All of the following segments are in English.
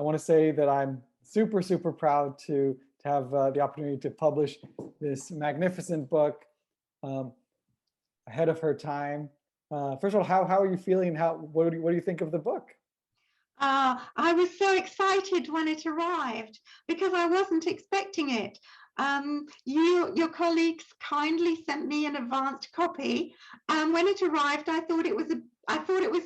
want to say that I'm super, super proud to have the opportunity to publish this magnificent book ahead of her time. First of all, how are you feeling? What do you think of the book? I was so excited when it arrived because I wasn't expecting it. Your colleagues kindly sent me an advanced copy, and when it arrived, I thought it was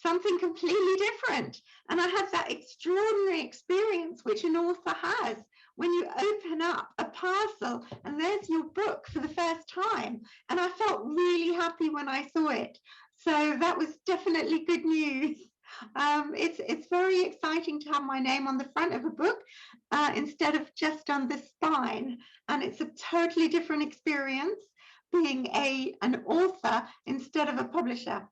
something completely different. And I had that extraordinary experience which an author has when you open up a parcel and there's your book for the first time. And I felt really happy when I saw it. So that was definitely good news. It's very exciting to have my name on the front of a book instead of just on the spine, and it's a totally different experience being an author instead of a publisher.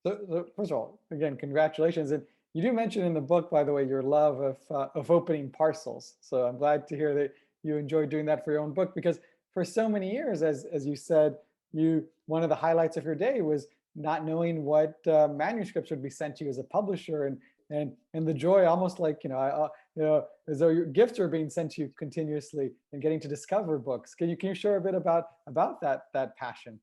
So first of all, again, congratulations. And you do mention in the book, by the way, your love of opening parcels. So I'm glad to hear that you enjoy doing that for your own book, because for so many years, as you said, one of the highlights of your day was not knowing what manuscripts would be sent to you as a publisher, and the joy, almost like as though your gifts are being sent to you continuously, and getting to discover books. Can you share a bit about that passion?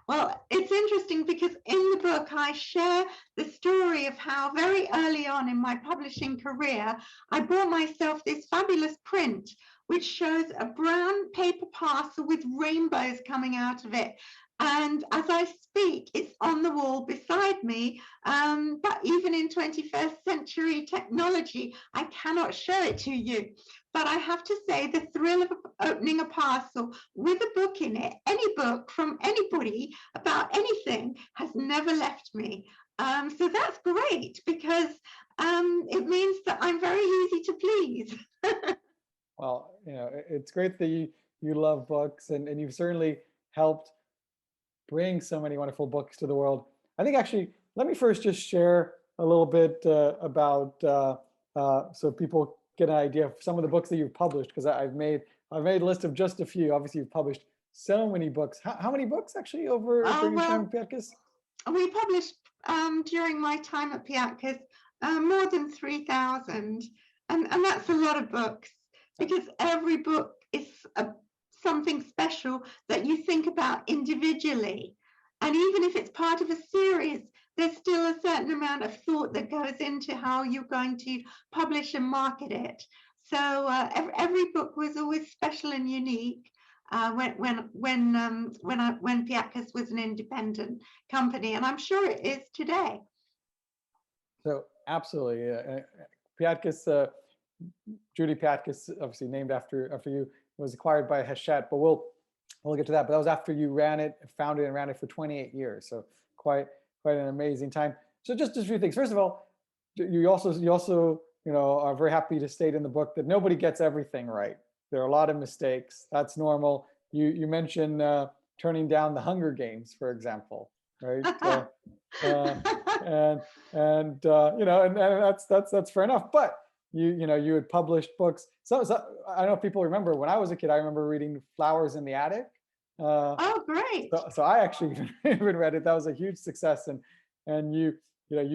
Well, it's interesting because in the book I share the story of how very early on in my publishing career I bought myself this fabulous print which shows a brown paper parcel with rainbows coming out of it. And as I speak, it's on the wall beside me. But even in 21st century technology, I cannot show it to you. But I have to say, the thrill of opening a parcel with a book in it, any book from anybody about anything, has never left me. So that's great because it means that I'm very easy to please. Well, it's great that you love books, and you've certainly helped bring so many wonderful books to the world. I think actually, let me first just share a little bit about so people get an idea of some of the books that you've published, because I've made a list of just a few. Obviously, you've published so many books. How many books actually during your time at Piatkus? We published during my time at Piatkus more than 3,000, and that's a lot of books, because every book is something special that you think about individually. And even if it's part of a series, there's still a certain amount of thought that goes into how you're going to publish and market it. So every book was always special and unique when Piatkus was an independent company, and I'm sure it is today. So absolutely, Piatkus, Judy Piatkus, obviously named after you, was acquired by Hachette, but we'll get to that. But that was after you founded and ran it for 28 years. So quite an amazing time. So just a few things. First of all, you also are very happy to state in the book that nobody gets everything right. There are a lot of mistakes. That's normal. You mentioned turning down the Hunger Games, for example, right? And that's fair enough. But you had published books. So I don't know if people remember, when I was a kid, I remember reading Flowers in the Attic. Oh, great! So I actually even read it. That was a huge success, and you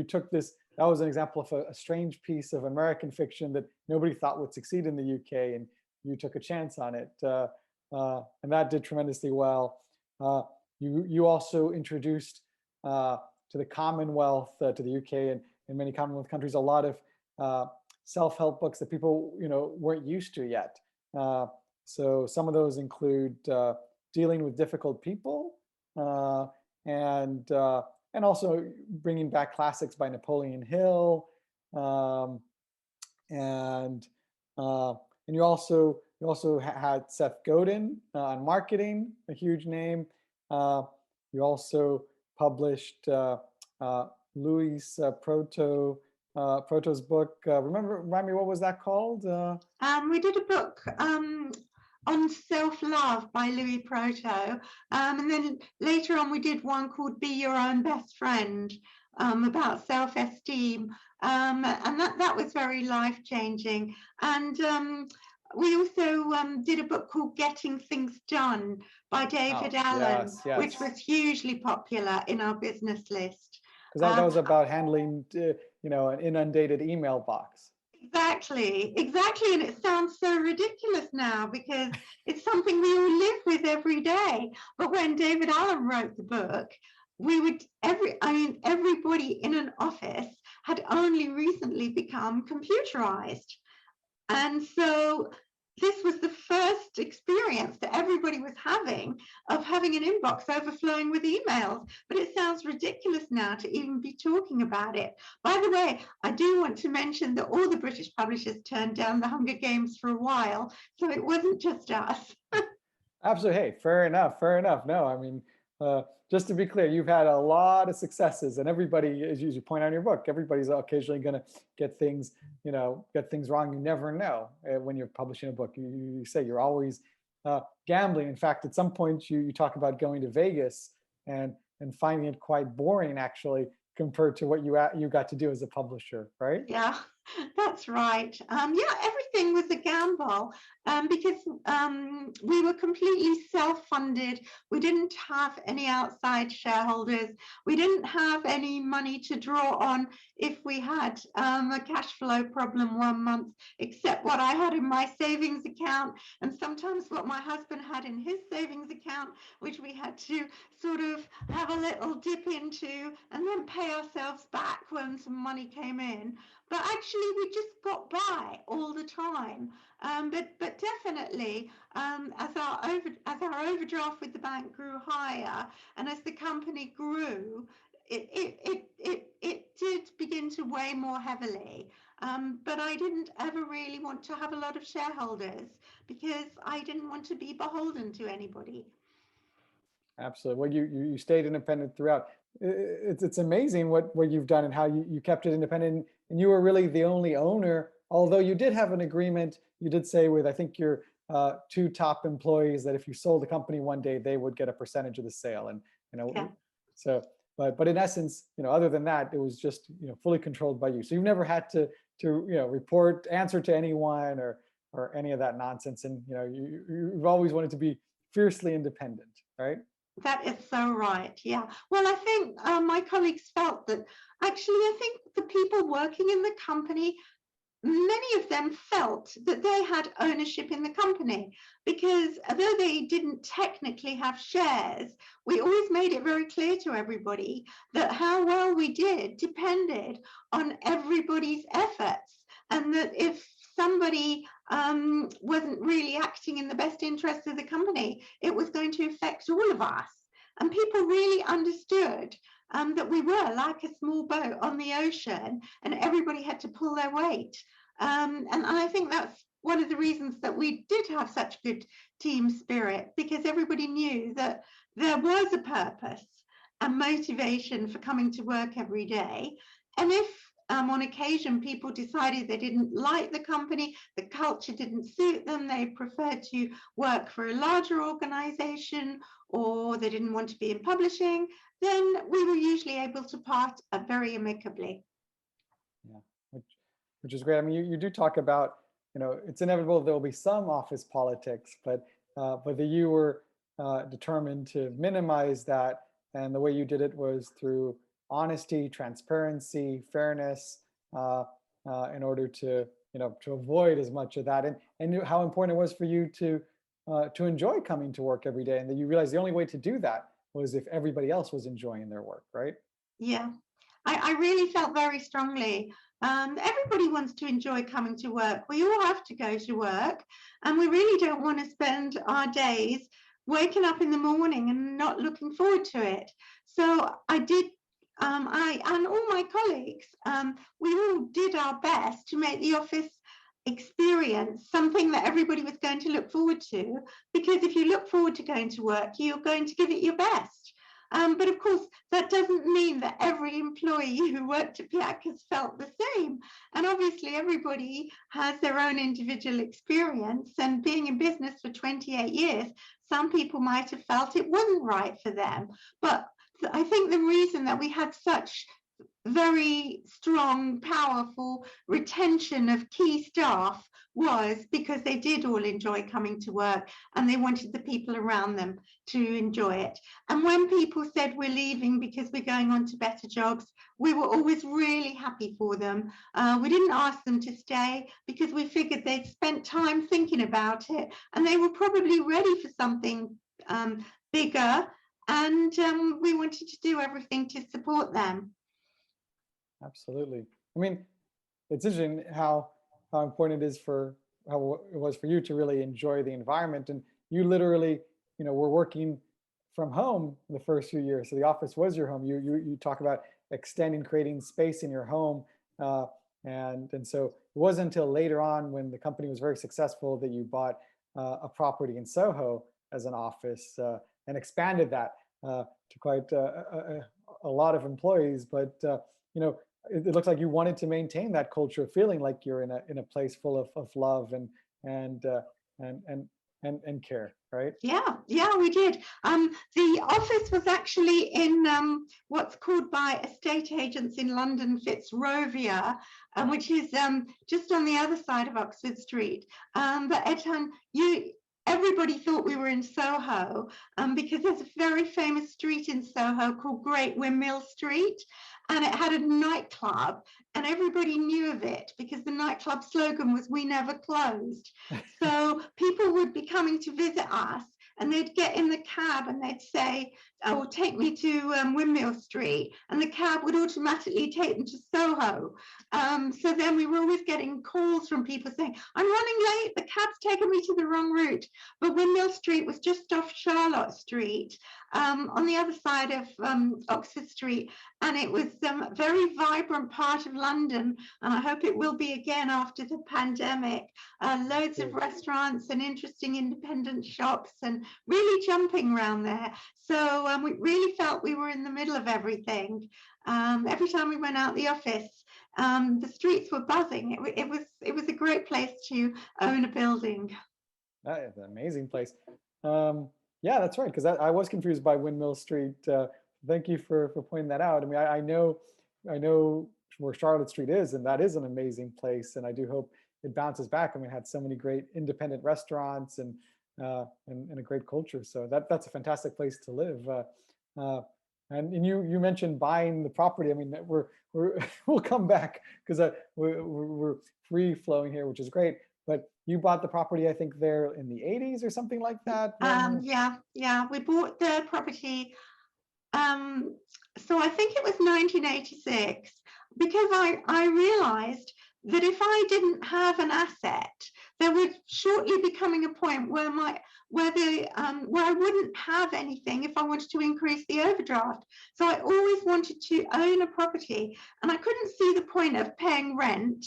took this. That was an example of a strange piece of American fiction that nobody thought would succeed in the UK, and you took a chance on it, and that did tremendously well. You also introduced to the Commonwealth, to the UK, and in many Commonwealth countries, a lot of self-help books that people weren't used to yet. So some of those include dealing with difficult people, and also bringing back classics by Napoleon Hill, and you also had Seth Godin on marketing, a huge name. You also published Louis Proto's book. Remind me, what was that called? We did a book on self-love by Louis Proto, and then later on we did one called Be Your Own Best Friend, about self-esteem, and that was very life-changing. And we also did a book called Getting Things Done by David Allen, yes. which was hugely popular in our business list. Because that was about handling an inundated email box. Exactly, exactly. And it sounds so ridiculous now because it's something we all live with every day. But when David Allen wrote the book, everybody in an office had only recently become computerized. And so this was the first experience that everybody was having of having an inbox overflowing with emails. But it sounds ridiculous now to even be talking about it. By the way, I do want to mention that all the British publishers turned down the Hunger Games for a while, so it wasn't just us. Absolutely. Hey, fair enough. Fair enough. No, I mean, just to be clear, you've had a lot of successes, and everybody, as you point out in your book, everybody's occasionally going to get things, get things wrong. You never know when you're publishing a book. You say you're always gambling. In fact, at some point, you talk about going to Vegas and finding it quite boring, actually, compared to what you got to do as a publisher, right? Yeah, that's right. Yeah, everything was a gamble because we were completely self-funded. We didn't have any outside shareholders. We didn't have any money to draw on if we had a cash flow problem one month, except what I had in my savings account and sometimes what my husband had in his savings account, which we had to sort of have a little dip into and then pay ourselves back when some money came in. But actually, we just got by all the time. But definitely, as our overdraft with the bank grew higher, and as the company grew, it did begin to weigh more heavily. But I didn't ever really want to have a lot of shareholders because I didn't want to be beholden to anybody. Absolutely. Well, you stayed independent throughout. It's amazing what you've done and how you kept it independent. And you were really the only owner, although you did have an agreement. You did say with, I think, your two top employees that if you sold the company one day, they would get a percentage of the sale. And Yeah. so, but in essence, other than that, it was just fully controlled by you. So you've never had to answer to anyone or any of that nonsense. And you've always wanted to be fiercely independent, right? That is so right. Yeah. Well, I think my colleagues felt that actually, I think the people working in the company, many of them felt that they had ownership in the company because although they didn't technically have shares, we always made it very clear to everybody that how well we did depended on everybody's efforts, and that if somebody wasn't really acting in the best interest of the company, it was going to affect all of us. And people really understood that we were like a small boat on the ocean and everybody had to pull their weight. And I think that's one of the reasons that we did have such good team spirit, because everybody knew that there was a purpose and motivation for coming to work every day. And if on occasion people decided they didn't like the company, the culture didn't suit them, they preferred to work for a larger organization, or they didn't want to be in publishing, then we were usually able to part very amicably. Yeah, which is great. I mean, you do talk about, it's inevitable there will be some office politics, but that you were determined to minimize that, and the way you did it was through honesty, transparency, fairness, in order to to avoid as much of that, and how important it was for you to enjoy coming to work every day, and that you realized the only way to do that was if everybody else was enjoying their work, right? Yeah, I really felt very strongly. Everybody wants to enjoy coming to work. We all have to go to work, and we really don't want to spend our days waking up in the morning and not looking forward to it. So I did, I and all my colleagues, we all did our best to make the office experience something that everybody was going to look forward to, because if you look forward to going to work, you're going to give it your best. But of course, that doesn't mean that every employee who worked at Piatkus felt the same. And obviously, everybody has their own individual experience. And being in business for 28 years, some people might have felt it wasn't right for them. But I think the reason that we had such very strong, powerful retention of key staff was because they did all enjoy coming to work and they wanted the people around them to enjoy it. And when people said we're leaving because we're going on to better jobs, we were always really happy for them. We didn't ask them to stay because we figured they'd spent time thinking about it and they were probably ready for something bigger, and we wanted to do everything to support them. Absolutely. I mean, it's interesting how important it is for how it was for you to really enjoy the environment. And you literally, were working from home the first few years. So the office was your home. You talk about extending, creating space in your home. And so it wasn't until later on when the company was very successful that you bought a property in Soho as an office and expanded that to quite a lot of employees. But it looks like you wanted to maintain that culture of feeling like you're in a place full of love and care, right? Yeah, we did. The office was actually in what's called by estate agents in London, Fitzrovia, which is just on the other side of Oxford Street. But Etan, everybody thought we were in Soho because there's a very famous street in Soho called Great Windmill Street, and it had a nightclub, and everybody knew of it because the nightclub slogan was "We never closed." So people would be coming to visit us, and they'd get in the cab and they'd say, "Oh, take me to Windmill Street," and the cab would automatically take them to Soho. So then we were always getting calls from people saying, "I'm running late, the cab's taken me to the wrong route." But Windmill Street was just off Charlotte Street, on the other side of Oxford Street, and it was a very vibrant part of London, and I hope it will be again after the pandemic. Loads of restaurants and interesting independent shops and really jumping around there. So we really felt we were in the middle of everything. Every time we went out the office, the streets were buzzing. It was a great place to own a building. That is an amazing place. Yeah, that's right. Because I was confused by Windmill Street. Thank you for pointing that out. I mean, I know where Charlotte Street is, and that is an amazing place. And I do hope it bounces back. I mean, it had so many great independent restaurants and a great culture. So that's a fantastic place to live. And you mentioned buying the property. I mean, we'll come back because we're free flowing here, which is great. But you bought the property, I think, there in the 80s or something like that. Yeah, we bought the property. So I think it was 1986, because I realized that if I didn't have an asset, there would shortly be coming a point where I wouldn't have anything if I wanted to increase the overdraft. So I always wanted to own a property, and I couldn't see the point of paying rent.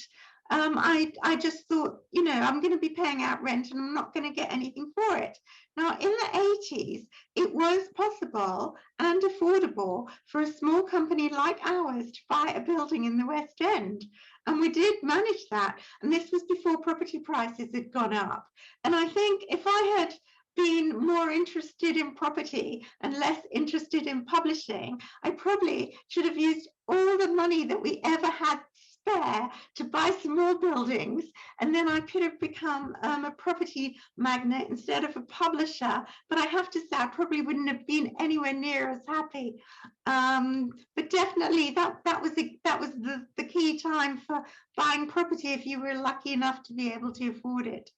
I just thought, I'm going to be paying out rent and I'm not going to get anything for it. Now, in the 80s, it was possible and affordable for a small company like ours to buy a building in the West End. And we did manage that. And this was before property prices had gone up. And I think if I had been more interested in property and less interested in publishing, I probably should have used all the money that we ever had spare to buy some more buildings, and then I could have become a property magnate instead of a publisher. But I have to say, I probably wouldn't have been anywhere near as happy. But definitely, that was the key time for buying property if you were lucky enough to be able to afford it.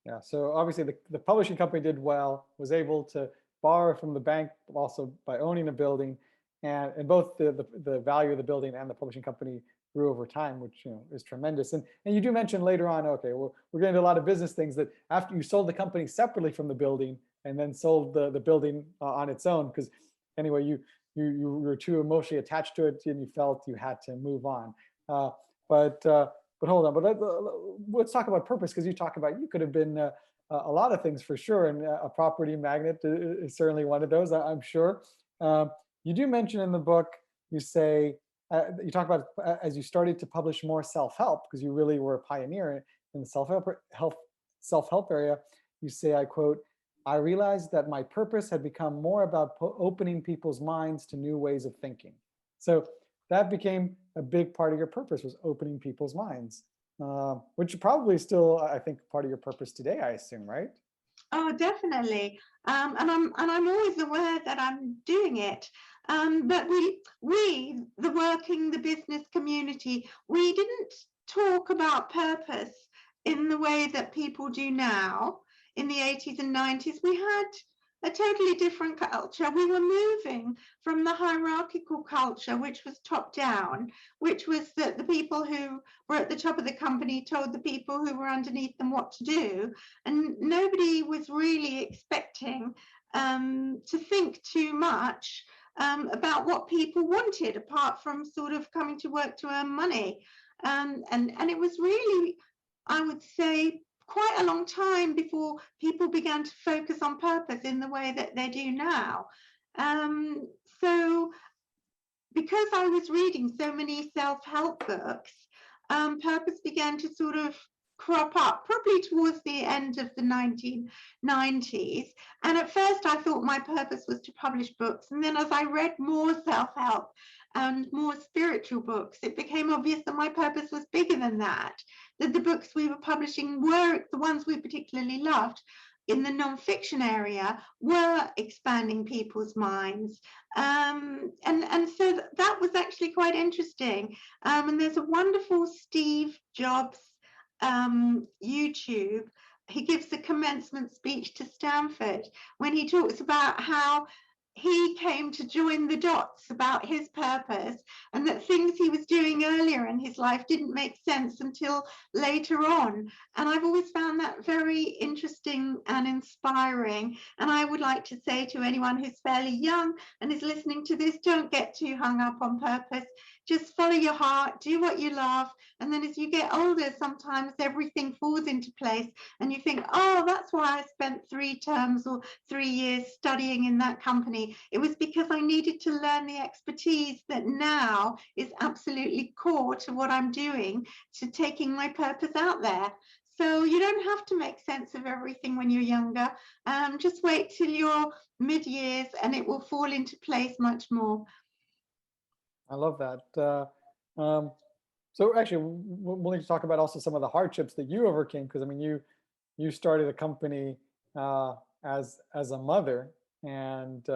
Yeah. So obviously, the publishing company did well, was able to borrow from the bank also by owning a building, and both the value of the building and the publishing company grew over time, which is tremendous. And you do mention later on, okay, well, we're getting into a lot of business things that after you sold the company separately from the building and then sold the building on its own, because anyway, you were too emotionally attached to it and you felt you had to move on. But hold on, but let's talk about purpose, because you talk about you could have been a lot of things for sure, and a property magnet is certainly one of those, I'm sure. You do mention in the book, you say, you talk about as you started to publish more self-help, because you really were a pioneer in the self-help area. You say, I quote, "I realized that my purpose had become more about opening people's minds to new ways of thinking." So that became a big part of your purpose, was opening people's minds. which probably still, I think, part of your purpose today, I assume, right? Oh, definitely. And I'm always aware that I'm doing it. But the business community, we didn't talk about purpose in the way that people do now. In the 80s and 90s, we had a totally different culture. We were moving from the hierarchical culture, which was top down, which was that the people who were at the top of the company told the people who were underneath them what to do, and nobody was really expecting to think too much about what people wanted, apart from sort of coming to work to earn money. And it was really, I would say, quite a long time before people began to focus on purpose in the way that they do now. So because I was reading so many self-help books, purpose began to sort of crop up, probably towards the end of the 1990s. And at first I thought my purpose was to publish books. And then as I read more self-help and more spiritual books, it became obvious that my purpose was bigger than that the books we were publishing were the ones we particularly loved in the non-fiction area were expanding people's minds. And so that was actually quite interesting. And there's a wonderful Steve Jobs YouTube. He gives the commencement speech to Stanford when he talks about how he came to join the dots about his purpose, and that things he was doing earlier in his life didn't make sense until later on. And I've always found that very interesting and inspiring. And I would like to say to anyone who's fairly young and is listening to this, don't get too hung up on purpose. Just follow your heart, do what you love. And then as you get older, sometimes everything falls into place and you think, oh, that's why I spent 3 terms or 3 years studying in that company. It was because I needed to learn the expertise that now is absolutely core to what I'm doing, to taking my purpose out there. So you don't have to make sense of everything when you're younger. Just wait till you're mid-years and it will fall into place much more. I love that. So actually, we'll need to talk about also some of the hardships that you overcame, because I mean, you started a company as a mother, and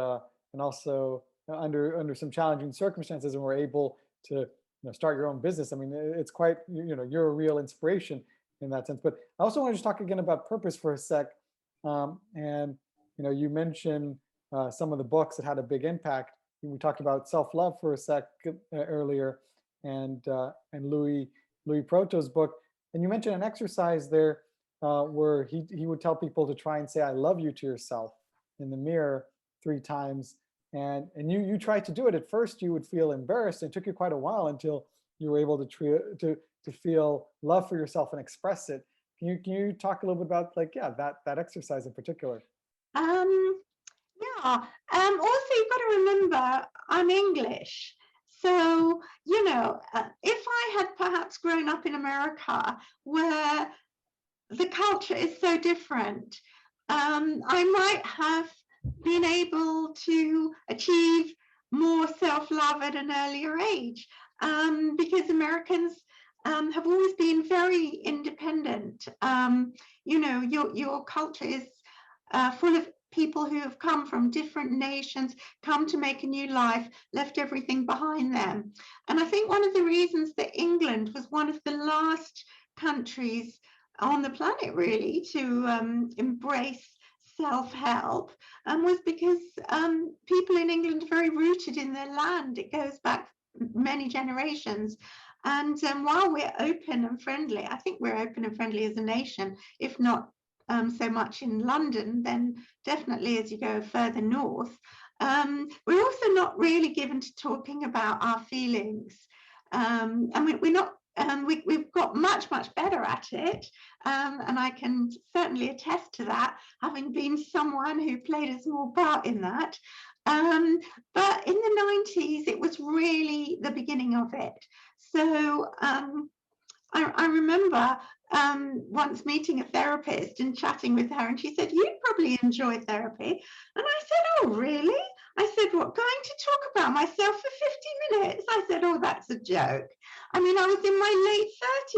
also under some challenging circumstances, and were able to start your own business. I mean, it's quite you're a real inspiration in that sense. But I also want to just talk again about purpose for a sec, and you mentioned some of the books that had a big impact. We talked about self-love for a sec earlier, and Louis Proto's book, and you mentioned an exercise there where he would tell people to try and say "I love you" to yourself in the mirror 3 times, and you tried to do it. At first, you would feel embarrassed. It took you quite a while until you were able to feel love for yourself and express it. Can you talk a little bit about that exercise in particular? Yeah. Also, you've got to remember, I'm English. So, if I had perhaps grown up in America where the culture is so different, I might have been able to achieve more self-love at an earlier age, because Americans have always been very independent. Your culture is full of people who have come from different nations, come to make a new life, left everything behind them. And I think one of the reasons that England was one of the last countries on the planet really to embrace self-help was because people in England are very rooted in their land. It goes back many generations. And while we're open and friendly, I think we're open and friendly as a nation, if not so much in London, then definitely as you go further north. We're also not really given to talking about our feelings. And we're not, we've got much better at it. And I can certainly attest to that, having been someone who played a small part in that. But in the 90s, it was really the beginning of it. So I remember once meeting a therapist and chatting with her, and she said, "You probably enjoy therapy." And I said, "Oh, really? I said, what, going to talk about myself for 50 minutes? I said, oh, that's a joke. I mean, I was in my late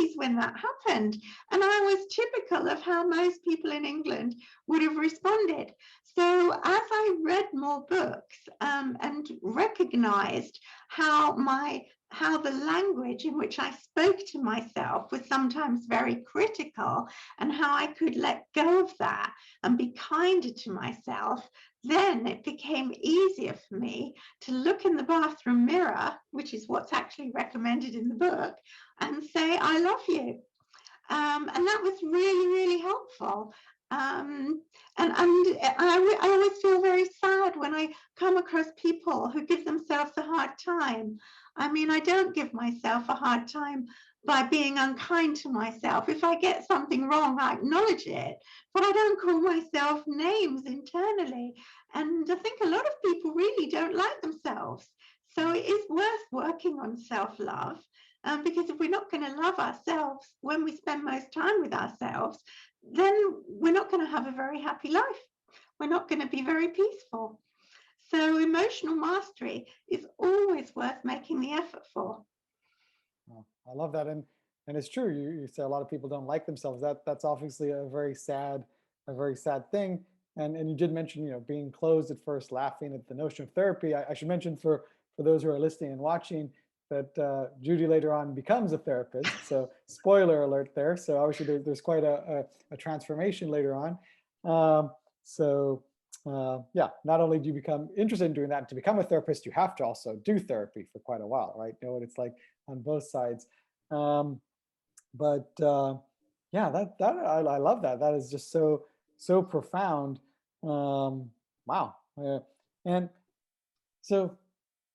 30s when that happened, and I was typical of how most people in England would have responded. So as I read more books and recognized how the language in which I spoke to myself was sometimes very critical, and how I could let go of that and be kinder to myself, then it became easier for me to look in the bathroom mirror, which is what's actually recommended in the book, and say, I love you. And that was really, really helpful. And I always feel very sad when I come across people who give themselves a hard time. I mean, I don't give myself a hard time by being unkind to myself. If I get something wrong, I acknowledge it, but I don't call myself names internally. And I think a lot of people really don't like themselves. So it is worth working on self-love. Because if we're not going to love ourselves when we spend most time with ourselves, then we're not going to have a very happy life. We're not going to be very peaceful. So emotional mastery is always worth making the effort for. Well, I love that, and it's true. You say a lot of people don't like themselves. That's obviously a very sad thing. And you did mention, being closed at first, laughing at the notion of therapy. I should mention for those who are listening and watching that Judy later on becomes a therapist. So spoiler alert there. So obviously there's quite a transformation later on. Yeah, not only do you become interested in doing that, to become a therapist, you have to also do therapy for quite a while, right? Know what it's like on both sides. Yeah, I love that. That is just so profound. Wow. And so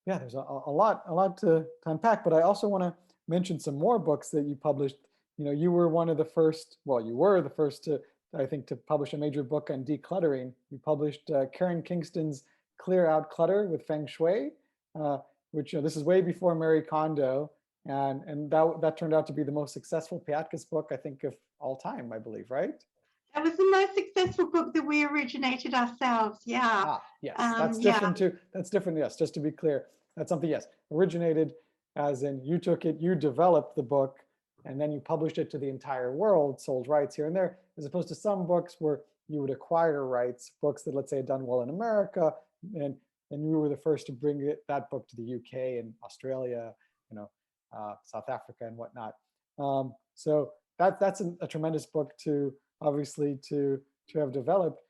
yeah, there's a lot to unpack, but I also want to mention some more books that you published. You were one of the first, well, you were the first to, I think, to publish a major book on decluttering. You published Karen Kingston's Clear Out Clutter with Feng Shui, which, this is way before Marie Kondo, and that turned out to be the most successful Piatkus book, I think, of all time, I believe, right? That was the most successful book that we originated ourselves. Yeah. Yes, that's different too. That's different. Yes, just to be clear, that's something. Yes, originated, as in you took it, you developed the book, and then you published it to the entire world, sold rights here and there, as opposed to some books where you would acquire rights, books that, let's say, had done well in America, and you were the first to bring that book to the UK and Australia, South Africa and whatnot. So that's a tremendous book to obviously to have developed.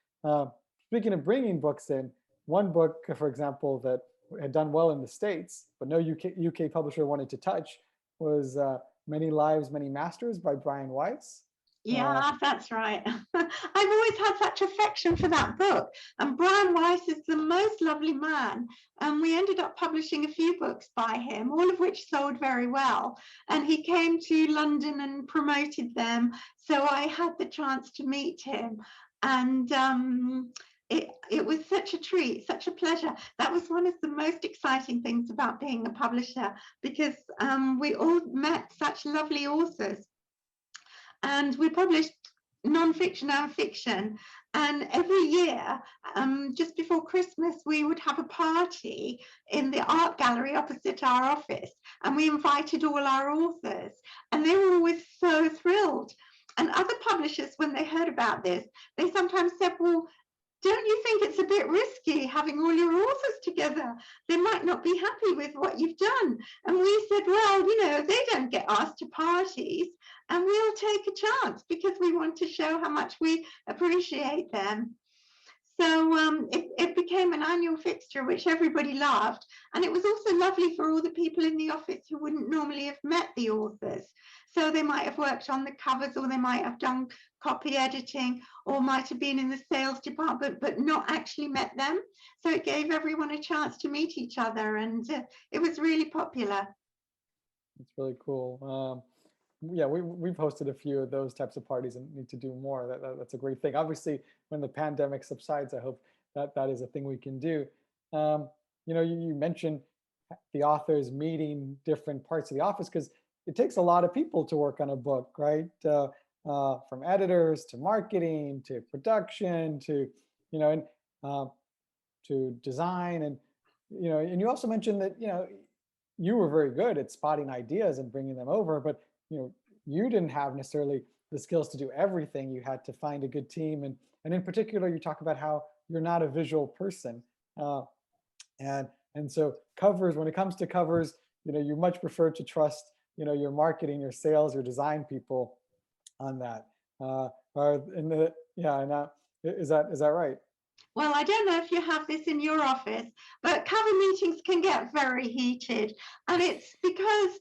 Speaking of bringing books in, one book, for example, that had done well in the States, but no UK publisher wanted to touch, was Many Lives, Many Masters by Brian Weiss. Yeah, that's right. I've always had such affection for that book. And Brian Weiss is the most lovely man. And we ended up publishing a few books by him, all of which sold very well. And he came to London and promoted them. So I had the chance to meet him. And it was such a treat, such a pleasure. That was one of the most exciting things about being a publisher, because we all met such lovely authors. And we published non-fiction and fiction. And every year, just before Christmas, we would have a party in the art gallery opposite our office. And we invited all our authors. And they were always so thrilled. And other publishers, when they heard about this, they sometimes said, well, don't you think it's a bit risky having all your authors together? They might not be happy with what you've done. And we said, well, they don't get asked to parties, and we'll take a chance because we want to show how much we appreciate them. So it became an annual fixture, which everybody loved. And it was also lovely for all the people in the office who wouldn't normally have met the authors. So they might have worked on the covers, or they might have done copy editing, or might have been in the sales department, but not actually met them. So it gave everyone a chance to meet each other, and it was really popular. It's really cool. Yeah, we've hosted a few of those types of parties and need to do more. That's a great thing. Obviously, when the pandemic subsides, I hope that is a thing we can do. You mentioned the authors meeting different parts of the office, because it takes a lot of people to work on a book, right? From editors to marketing to production to, and to design, and and you also mentioned that you were very good at spotting ideas and bringing them over, but you didn't have necessarily the skills to do everything. You had to find a good team, and in particular, you talk about how you're not a visual person, and so covers. When it comes to covers, you much prefer to trust your marketing, your sales, your design people on that. Is that right? Well, I don't know if you have this in your office, but cover meetings can get very heated. And it's because,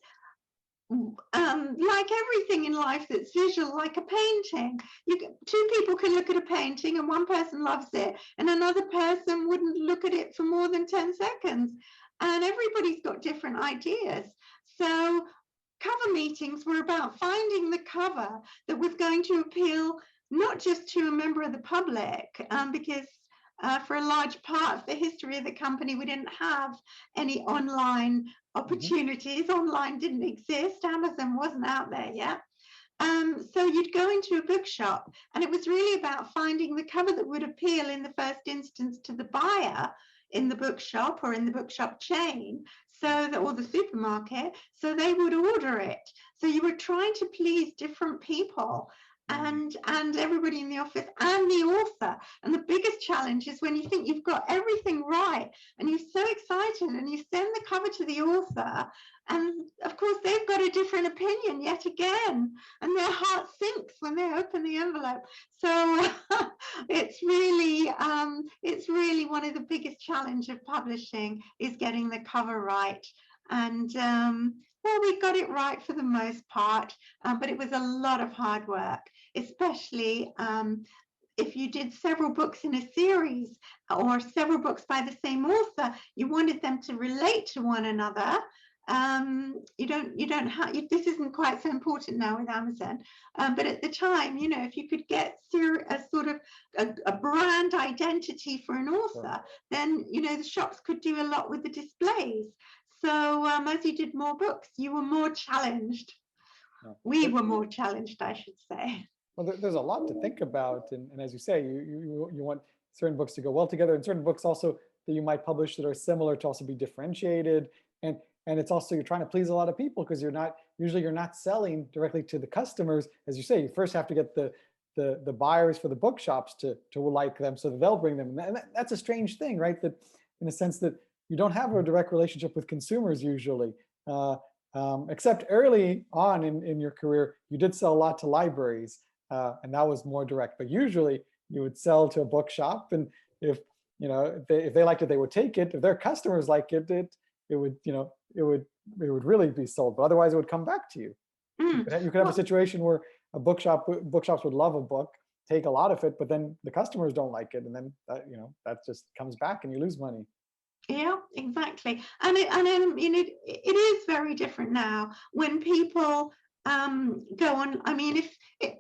like everything in life that's visual, like a painting, two people can look at a painting and one person loves it and another person wouldn't look at it for more than 10 seconds. And everybody's got different ideas. So cover meetings were about finding the cover that was going to appeal not just to a member of the public, because for a large part of the history of the company, we didn't have any online opportunities. Online didn't exist. Amazon wasn't out there yet. So you'd go into a bookshop, and it was really about finding the cover that would appeal in the first instance to the buyer in the bookshop or in the bookshop chain, or the supermarket, so they would order it. So you were trying to please different people and everybody in the office and the author. And the biggest challenge is when you think you've got everything right and you're so excited and you send the cover to the author, and of course they've got a different opinion yet again, and their heart sinks when they open the envelope. So it's really one of the biggest challenges of publishing is getting the cover right. And well, we got it right for the most part, but it was a lot of hard work, especially if you did several books in a series or several books by the same author. You wanted them to relate to one another. You don't have, this isn't quite so important now with Amazon, but at the time, if you could get a sort of a brand identity for an author, then the shops could do a lot with the displays. So as you did more books, you were more challenged. We were more challenged, I should say. Well, there's a lot to think about, and as you say, you want certain books to go well together, and certain books also that you might publish that are similar to also be differentiated, and it's also, you're trying to please a lot of people because you're not selling directly to the customers. As you say, you first have to get the buyers for the bookshops to like them so that they'll bring them. And that's a strange thing, right? That in a sense that you don't have a direct relationship with consumers usually, except early on in your career, you did sell a lot to libraries, and that was more direct. But usually you would sell to a bookshop, and if they liked it, they would take it. If their customers liked it, it would really be sold. But otherwise, it would come back to you. You could have a situation where bookshops would love a book, take a lot of it, but then the customers don't like it, and then that just comes back, and you lose money. Yeah, exactly. And it is very different now when people go on. I mean,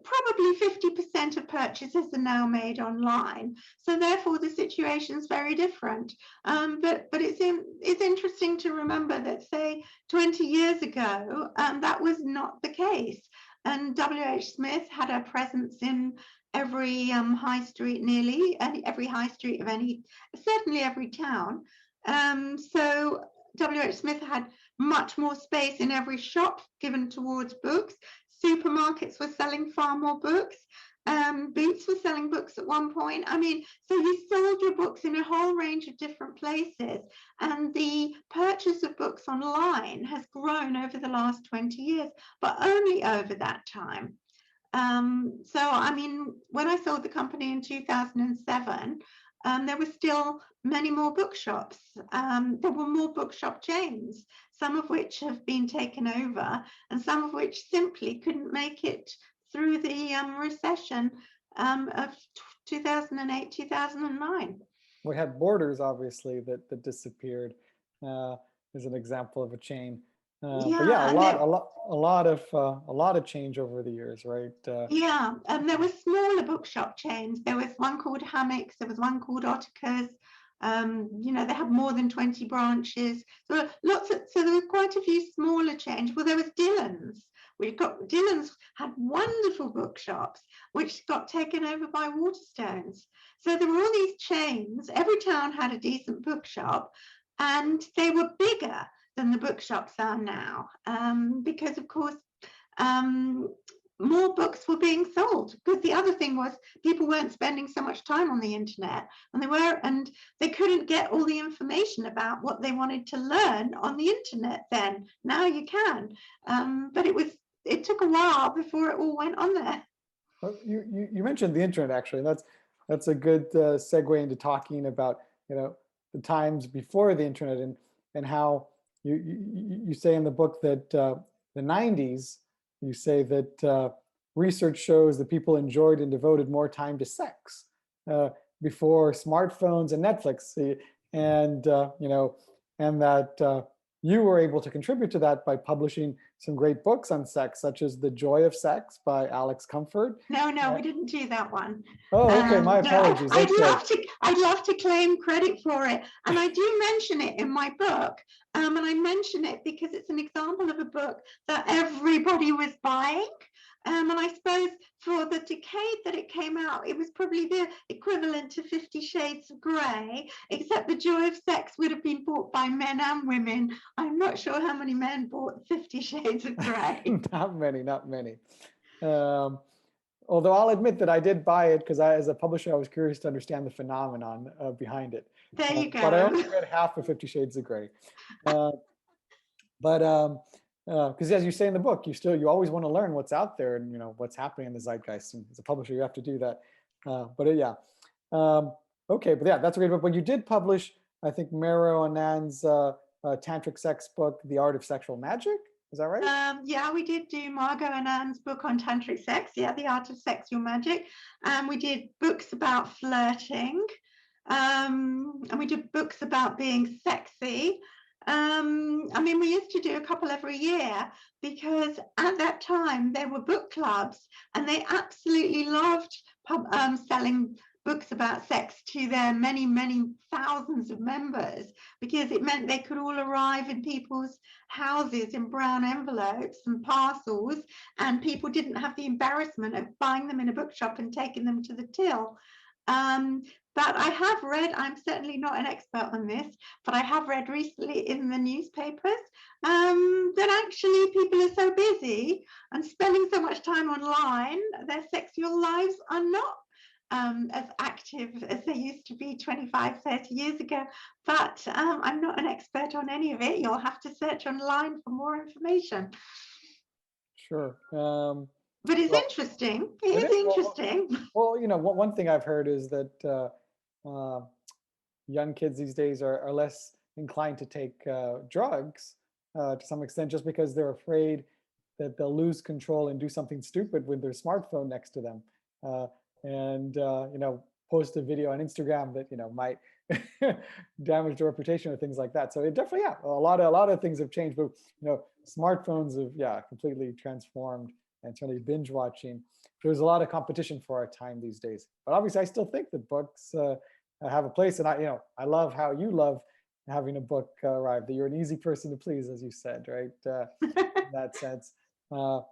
probably 50% of purchases are now made online, so therefore the situation is very different. But it's interesting to remember that, say, 20 years ago, that was not the case. And W.H. Smith had a presence in every high street, nearly every high street of certainly every town. So W.H. Smith had much more space in every shop given towards books. Supermarkets were selling far more books. Boots were selling books at one point. I mean, so you sold your books in a whole range of different places. And the purchase of books online has grown over the last 20 years, but only over that time. So, I mean, when I sold the company in 2007, there were still many more bookshops. There were more bookshop chains, some of which have been taken over and some of which simply couldn't make it through the recession of 2008, 2009. We had Borders, obviously, that disappeared as an example of a chain. But yeah, a lot of change over the years, right? Yeah, there were smaller bookshop chains. There was one called Hammocks. There was one called Ottakers. They had more than 20 branches. So there were quite a few smaller chains. Well, there was Dillon's, Dylan's had wonderful bookshops, which got taken over by Waterstones. So there were all these chains. Every town had a decent bookshop, and they were bigger than the bookshops are now, because of course more books were being sold. Because the other thing was people weren't spending so much time on the internet, and they couldn't get all the information about what they wanted to learn on the internet then. Now you can, but it took a while before it all went on there. Well, you mentioned the internet, actually. That's a good segue into talking about, the times before the internet, and how you say in the book that the 90s, you say that research shows that people enjoyed and devoted more time to sex before smartphones and Netflix, and and that you were able to contribute to that by publishing some great books on sex, such as The Joy of Sex by Alex Comfort. No, we didn't do that one. Oh, okay, my apologies. No, I'd love to claim credit for it, and I do mention it in my book, and I mention it because it's an example of a book that everybody was buying. And I suppose for the decade that it came out, it was probably the equivalent to 50 Shades of Grey, except The Joy of Sex would have been bought by men and women. I'm not sure how many men bought 50 Shades of Grey. Not many. Although I'll admit that I did buy it because as a publisher, I was curious to understand the phenomenon behind it. There you go. But I only read half of 50 Shades of Grey. Because as you say in the book, you always want to learn what's out there and what's happening in the zeitgeist. And as a publisher, you have to do that. Okay, but yeah, that's a great book. But you did publish, I think, Mero Anand's tantric sex book, The Art of Sexual Magic. Is that right? Yeah, we did do Margot Anand's book on tantric sex. Yeah, The Art of Sexual Magic. And we did books about flirting. And we did books about being sexy. We used to do a couple every year because at that time there were book clubs and they absolutely loved selling books about sex to their many, many thousands of members, because it meant they could all arrive in people's houses in brown envelopes and parcels, and people didn't have the embarrassment of buying them in a bookshop and taking them to the till. But I have read, I'm certainly not an expert on this, but I have read recently in the newspapers that actually people are so busy and spending so much time online, their sexual lives are not as active as they used to be 25, 30 years ago. But I'm not an expert on any of it. You'll have to search online for more information. Sure. But it's interesting. It is interesting. Well, one thing I've heard is that young kids these days are less inclined to take drugs to some extent, just because they're afraid that they'll lose control and do something stupid with their smartphone next to them, and post a video on Instagram that might damage their reputation or things like that. So it definitely, a lot of things have changed, but smartphones have completely transformed, and certainly binge watching. There's a lot of competition for our time these days. But obviously, I still think that books have a place, and I love how you love having a book arrive. That you're an easy person to please, as you said, right? In that sense. But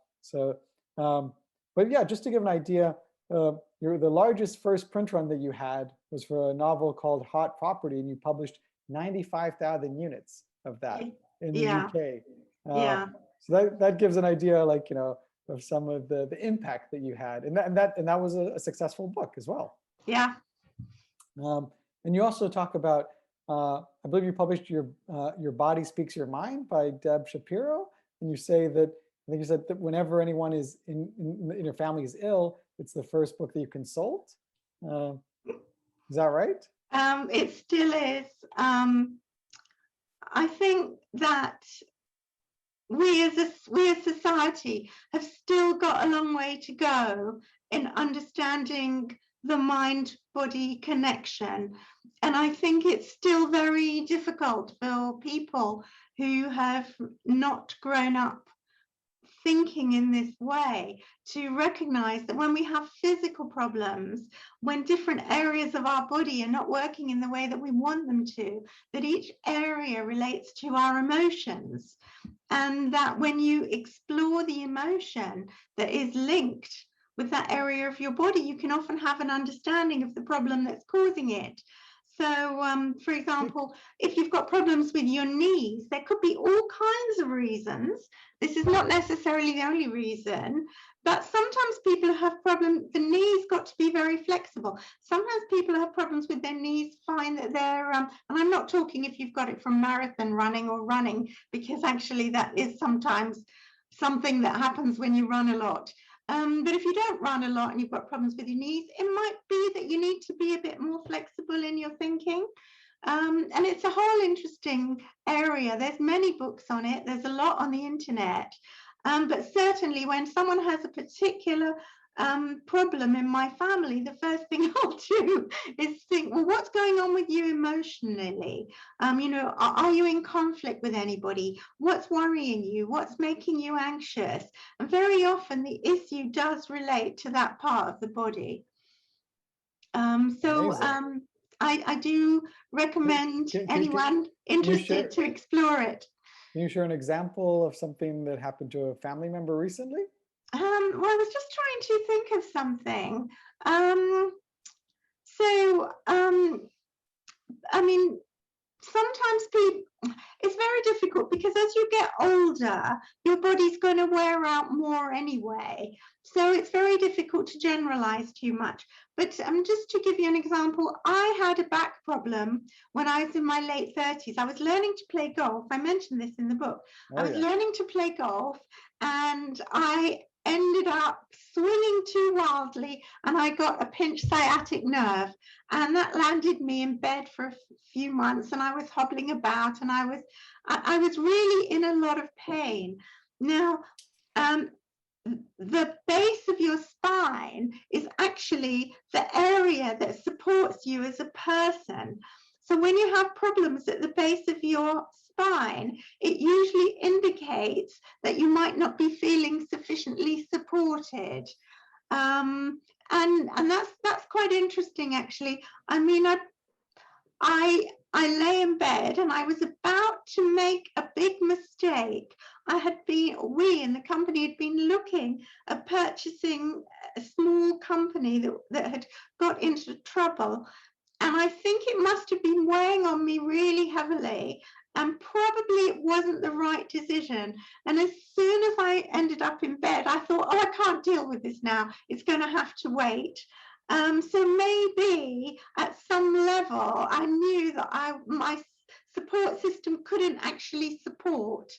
yeah, just to give an idea, the largest first print run that you had was for a novel called Hot Property, and you published 95,000 units of that in the UK. So that gives an idea, of some of the impact that you had, and that was a successful book as well. Yeah. And you also talk about, I believe you published Your Body Speaks Your Mind by Deb Shapiro, and you say that, I think you said that whenever anyone is in your family is ill, it's the first book that you consult. Is that right? It still is. I think that we as society have still got a long way to go in understanding the mind-body connection. And I think it's still very difficult for people who have not grown up thinking in this way, to recognize that when we have physical problems, when different areas of our body are not working in the way that we want them to, that each area relates to our emotions, and that when you explore the emotion that is linked with that area of your body, you can often have an understanding of the problem that's causing it. So, for example, if you've got problems with your knees, there could be all kinds of reasons. This is not necessarily the only reason, but sometimes people have problems. The knees got to be very flexible. Sometimes people have problems with their knees, find that they're, and I'm not talking if you've got it from marathon running or running, because actually that is sometimes something that happens when you run a lot. But if you don't run a lot and you've got problems with your knees, it might be that you need to be a bit more flexible in your thinking. And it's a whole interesting area. There's many books on it. There's a lot on the internet. But certainly when someone has a particular problem in my family, the first thing I'll do is think, well, what's going on with you emotionally? You know, are you in conflict with anybody? What's worrying you? What's making you anxious? And very often the issue does relate to that part of the body. I do recommend anyone interested to explore it. Can you share an example of something that happened to a family member recently? Well, I was just trying to think of something. I mean, sometimes it's very difficult, because as you get older, your body's going to wear out more anyway. So it's very difficult to generalize too much. But just to give you an example, I had a back problem when I was in my late 30s. I was learning to play golf. I mentioned this in the book. I was learning to play golf, and I ended up swinging too wildly, and I got a pinched sciatic nerve, and that landed me in bed for a few months, and I was hobbling about, and I was really in a lot of pain. Now, the base of your spine is actually the area that supports you as a person. So when you have problems at the base of your spine, it usually indicates that you might not be feeling sufficiently supported. And that's quite interesting, actually. I mean, I lay in bed and I was about to make a big mistake. We in the company had been looking at purchasing a small company that had got into trouble. And I think it must have been weighing on me really heavily. And probably it wasn't the right decision. And as soon as I ended up in bed, I thought, oh, I can't deal with this now. It's going to have to wait. So maybe at some level, I knew that my support system couldn't actually support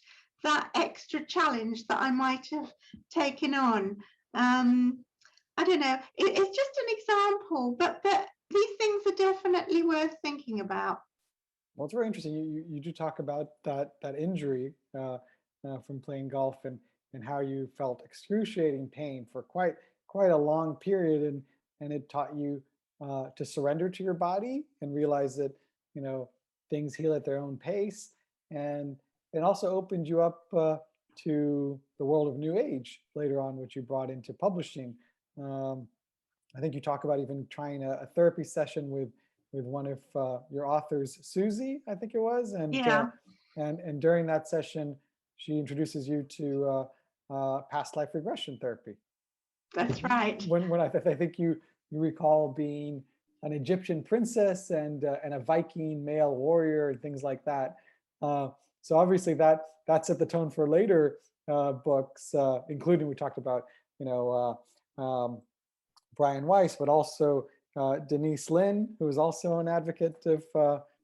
that extra challenge that I might have taken on. I don't know. It's just an example, but these things are definitely worth thinking about. Well, it's very interesting. You do talk about that injury from playing golf, and how you felt excruciating pain for quite a long period, and it taught you to surrender to your body and realize that, you know, things heal at their own pace, and it also opened you up to the world of New Age later on, which you brought into publishing. I think you talk about even trying a therapy session with one of your authors, Susie, I think it was, and and during that session, she introduces you to past life regression therapy. That's right. When I think you recall being an Egyptian princess and a Viking male warrior and things like that. So obviously that set the tone for later books, including, we talked about, you know, Brian Weiss, but also Denise Lin, who is also an advocate of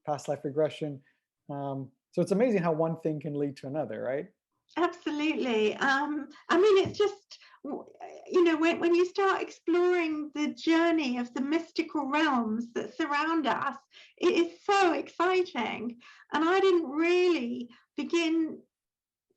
past life regression. So it's amazing how one thing can lead to another, right? Absolutely. I mean, it's just, you know, when you start exploring the journey of the mystical realms that surround us, it is so exciting. And I didn't really begin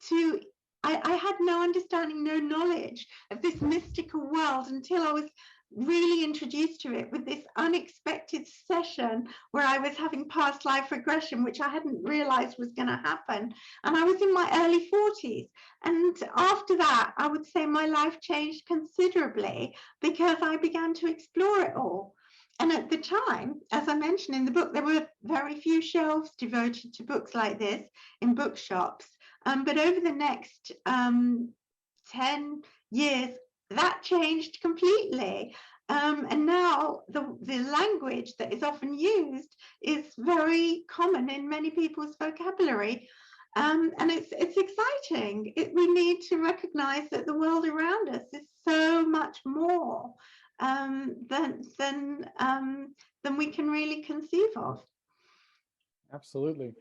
to, I had no understanding, no knowledge of this mystical world until I was really introduced to it with this unexpected session where I was having past life regression, which I hadn't realized was going to happen. And I was in my early 40s. And after that, I would say my life changed considerably because I began to explore it all. And at the time, as I mentioned in the book, there were very few shelves devoted to books like this in bookshops. But over the next 10 years, that changed completely. And now the language that is often used is very common in many people's vocabulary. And it's exciting. We need to recognize that the world around us is so much more than we can really conceive of. Absolutely.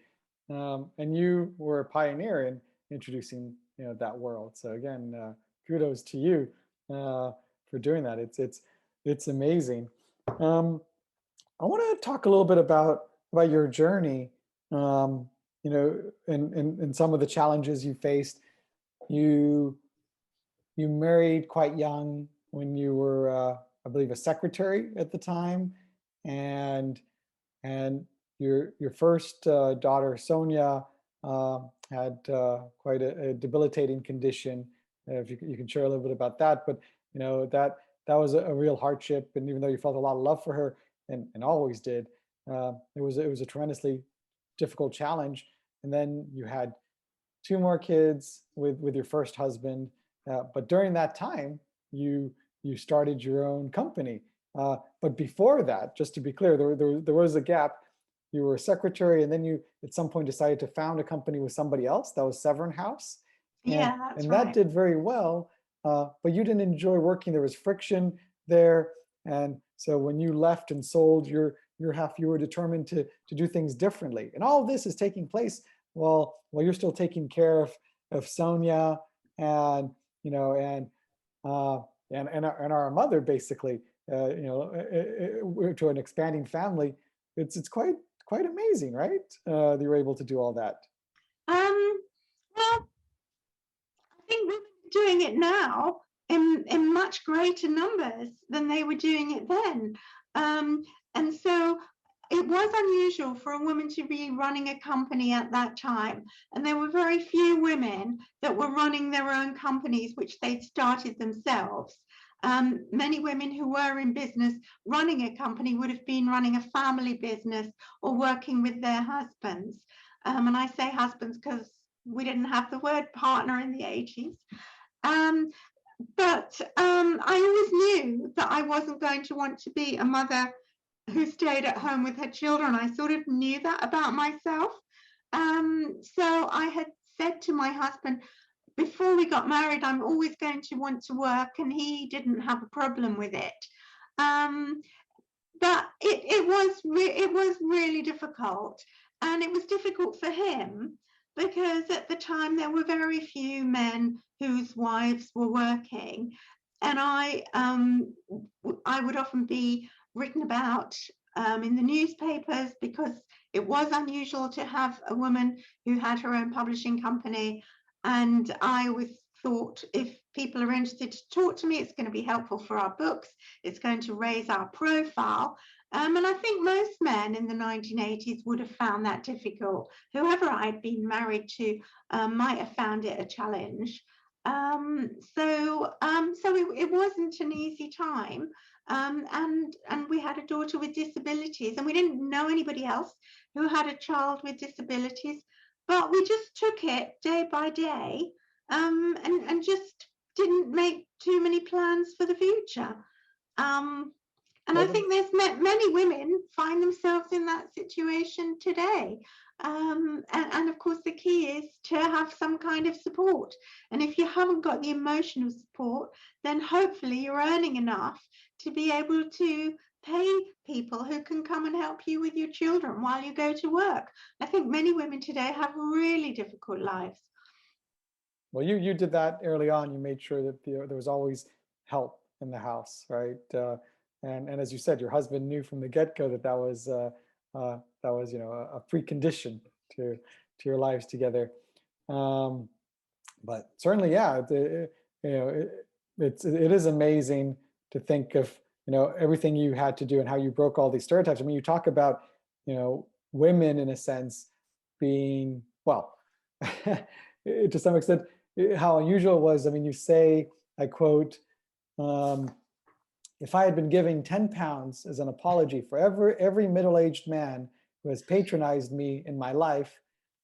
And you were a pioneer in introducing, that world. So again, kudos to you for doing that. It's amazing. I want to talk a little bit about your journey. And some of the challenges you faced. You married quite young when you were, I believe, a secretary at the time, and your first daughter, Sonia, had quite a debilitating condition. If you can share a little bit about that, but that was a real hardship. And even though you felt a lot of love for her, and always did, it was a tremendously difficult challenge. And then you had two more kids with your first husband. But during that time, you started your own company. But before that, just to be clear, there was a gap. You were a secretary, and then you at some point decided to found a company with somebody else. That was Severn House. Yeah, that's and right. that did very well. But you didn't enjoy working. There was friction there. And so when you left and sold your half, you were determined to do things differently. And all of this is taking place while you're still taking care of Sonia and our mother, basically, to an expanding family. It's quite amazing, right? That you were able to do all that. Well, I think women are doing it now in much greater numbers than they were doing it then. And so it was unusual for a woman to be running a company at that time. And there were very few women that were running their own companies, which they'd started themselves. Many women who were in business running a company would have been running a family business or working with their husbands. And I say husbands because we didn't have the word partner in the 80s. But I always knew that I wasn't going to want to be a mother who stayed at home with her children. I sort of knew that about myself. So I had said to my husband, before we got married, I'm always going to want to work, and he didn't have a problem with it. But it was really difficult, and it was difficult for him because at the time there were very few men whose wives were working, and I would often be written about in the newspapers because it was unusual to have a woman who had her own publishing company. And I always thought, if people are interested to talk to me, it's going to be helpful for our books. It's going to raise our profile. And I think most men in the 1980s would have found that difficult. Whoever I'd been married to might have found it a challenge. So it wasn't an easy time. And we had a daughter with disabilities, and we didn't know anybody else who had a child with disabilities. But we just took it day by day, and just didn't make too many plans for the future. And I think there's many women find themselves in that situation today. And of course, the key is to have some kind of support. And if you haven't got the emotional support, then hopefully you're earning enough to be able to pay people who can come and help you with your children while you go to work. I think many women today have really difficult lives. Well, you did that early on. You made sure that there was always help in the house, right? And as you said, your husband knew from the get-go that was a precondition to your lives together. But certainly, yeah, it is amazing to think of everything you had to do and how you broke all these stereotypes. I mean, you talk about, women in a sense being, well, to some extent, how unusual it was. I mean, you say, I quote, if I had been giving 10 pounds as an apology for every middle-aged man who has patronized me in my life,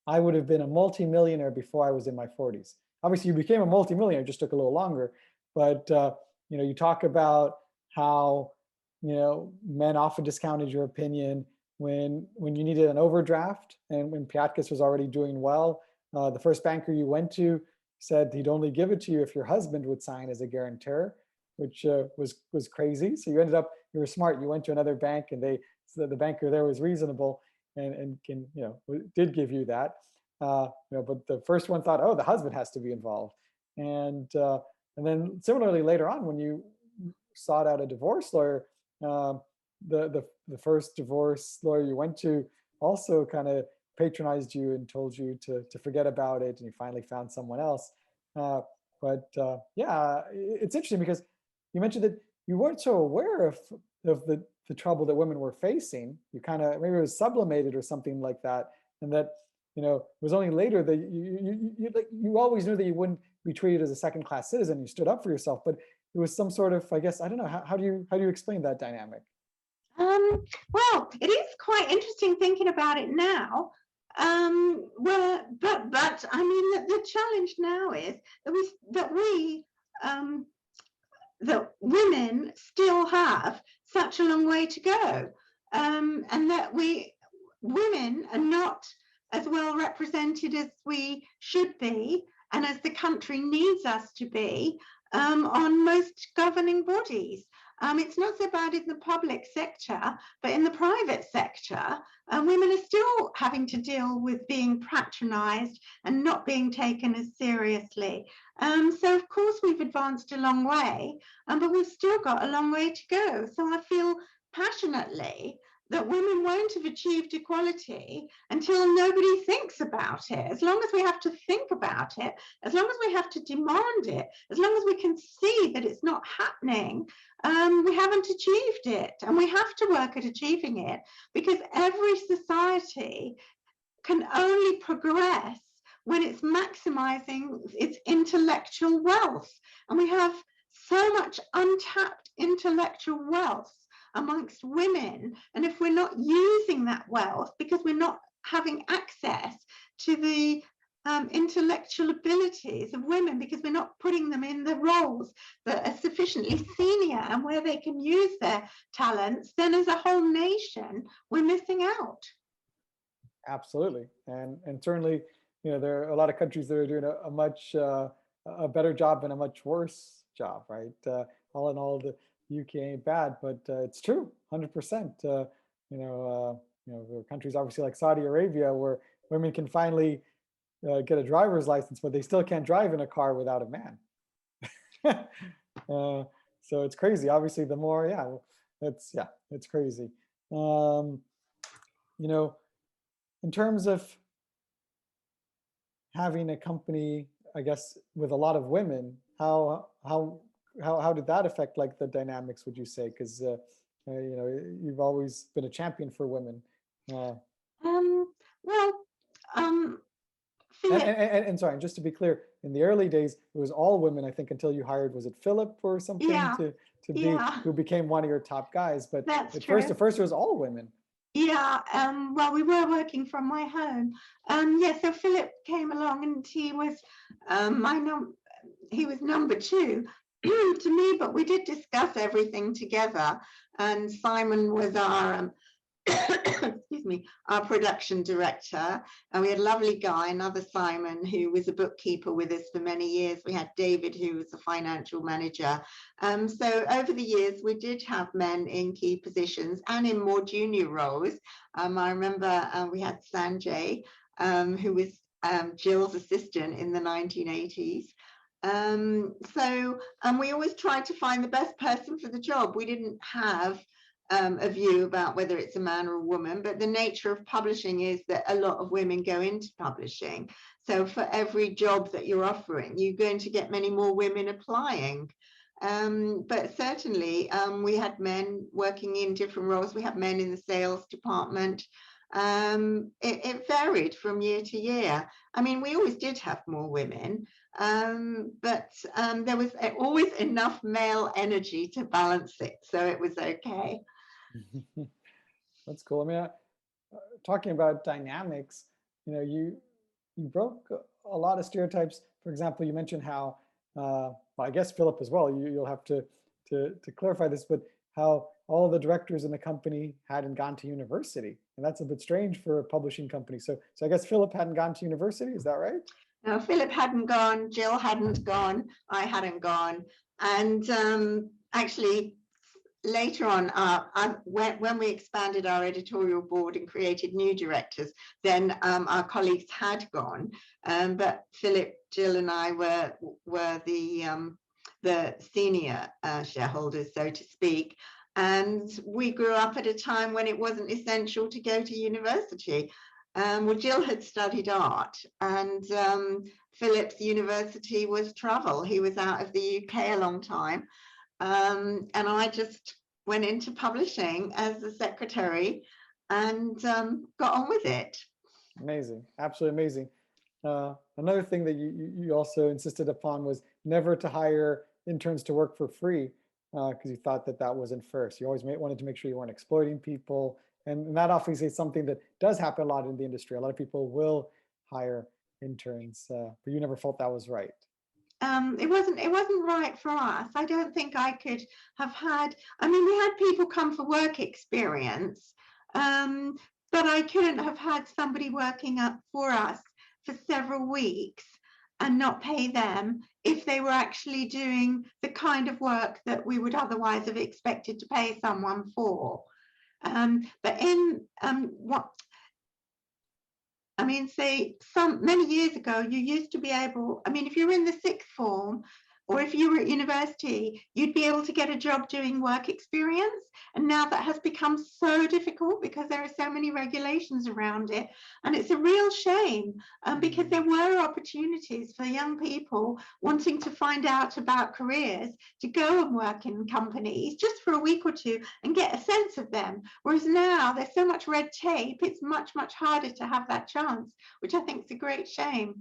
I would have been a multimillionaire before I was in my 40s. Obviously, you became a multimillionaire, it just took a little longer. But you talk about how men often discounted your opinion when you needed an overdraft, and when Piatkus was already doing well. The first banker you went to said he'd only give it to you if your husband would sign as a guarantor, which was crazy. So you were smart. You went to another bank, and so the banker there was reasonable and did give you that. But the first one thought, oh, the husband has to be involved. And then similarly later on, when you sought out a divorce lawyer, the first divorce lawyer you went to also kind of patronized you and told you to forget about it, and you finally found someone else. Yeah, it's interesting because you mentioned that you weren't so aware of the trouble that women were facing. You kind of, maybe it was sublimated or something like that, and that it was only later that you always knew that you wouldn't be treated as a second-class citizen. You stood up for yourself, but it was some sort of, I guess, I don't know, how do you explain that dynamic? Well, it is quite interesting thinking about it now. But I mean, the challenge now is that women still have such a long way to go, and that women are not as well represented as we should be, and as the country needs us to be, on most governing bodies. It's not so bad in the public sector, but in the private sector, women are still having to deal with being patronized and not being taken as seriously. So of course we've advanced a long way, but we've still got a long way to go. So I feel passionately that women won't have achieved equality until nobody thinks about it. As long as we have to think about it, as long as we have to demand it, as long as we can see that it's not happening, we haven't achieved it. And we have to work at achieving it, because every society can only progress when it's maximizing its intellectual wealth. And we have so much untapped intellectual wealth amongst women, and if we're not using that wealth because we're not having access to the intellectual abilities of women, because we're not putting them in the roles that are sufficiently senior and where they can use their talents, then as a whole nation we're missing out. Absolutely. And certainly there are a lot of countries that are doing a much a better job and a much worse job, right? All in all, the UK ain't bad, but it's true, 100%. There are countries obviously like Saudi Arabia where women can finally get a driver's license, but they still can't drive in a car without a man. So it's crazy. Obviously, the more, it's crazy. In terms of having a company, I guess, with a lot of women, how did that affect like the dynamics, would you say? Because you've always been a champion for women. And sorry, just to be clear, in the early days it was all women, I think, until you hired, was it Philip or something, who became one of your top guys? But That's at true. first it was all women. Yeah, well, we were working from my home. So Philip came along, and he was he was number two to me, but we did discuss everything together. And Simon was our excuse me, our production director, and we had a lovely guy, another Simon, who was a bookkeeper with us for many years. We had David, who was a financial manager. So over the years we did have men in key positions and in more junior roles. I remember we had Sanjay, who was Jill's assistant in the 1980s. We always tried to find the best person for the job. We didn't have a view about whether it's a man or a woman, but the nature of publishing is that a lot of women go into publishing. So for every job that you're offering, you're going to get many more women applying. But certainly we had men working in different roles. We had men in the sales department. It varied from year to year. I mean, we always did have more women, but there was always enough male energy to balance it, so it was okay. That's cool. I mean, talking about dynamics, you broke a lot of stereotypes. For example, you mentioned how, well, I guess Philip as well, you'll have to clarify this, but how all the directors in the company hadn't gone to university. And that's a bit strange for a publishing company. So I guess Philip hadn't gone to university, is that right? No, Philip hadn't gone, Jill hadn't gone, I hadn't gone. And actually, later on, when we expanded our editorial board and created new directors, then our colleagues had gone. But Philip, Jill, and I were the senior shareholders, so to speak. And we grew up at a time when it wasn't essential to go to university. Well, Jill had studied art, and Philip's university was travel. He was out of the UK a long time. And I just went into publishing as a secretary and got on with it. Amazing, absolutely amazing. Another thing that you also insisted upon was never to hire interns to work for free, because you thought that wasn't first. You always wanted to make sure you weren't exploiting people. And that obviously is something that does happen a lot in the industry. A lot of people will hire interns, but you never felt that was right. It wasn't right for us. I don't think I could have had, I mean, we had people come for work experience, but I couldn't have had somebody working up for us for several weeks and not pay them if they were actually doing the kind of work that we would otherwise have expected to pay someone for. But in what I mean, say many years ago, you used to be able, I mean, if you were in the sixth form or if you were at university, you'd be able to get a job doing work experience. And now that has become so difficult because there are so many regulations around it. And it's a real shame because there were opportunities for young people wanting to find out about careers to go and work in companies just for a week or two and get a sense of them. Whereas now there's so much red tape, it's much, much harder to have that chance, which I think is a great shame.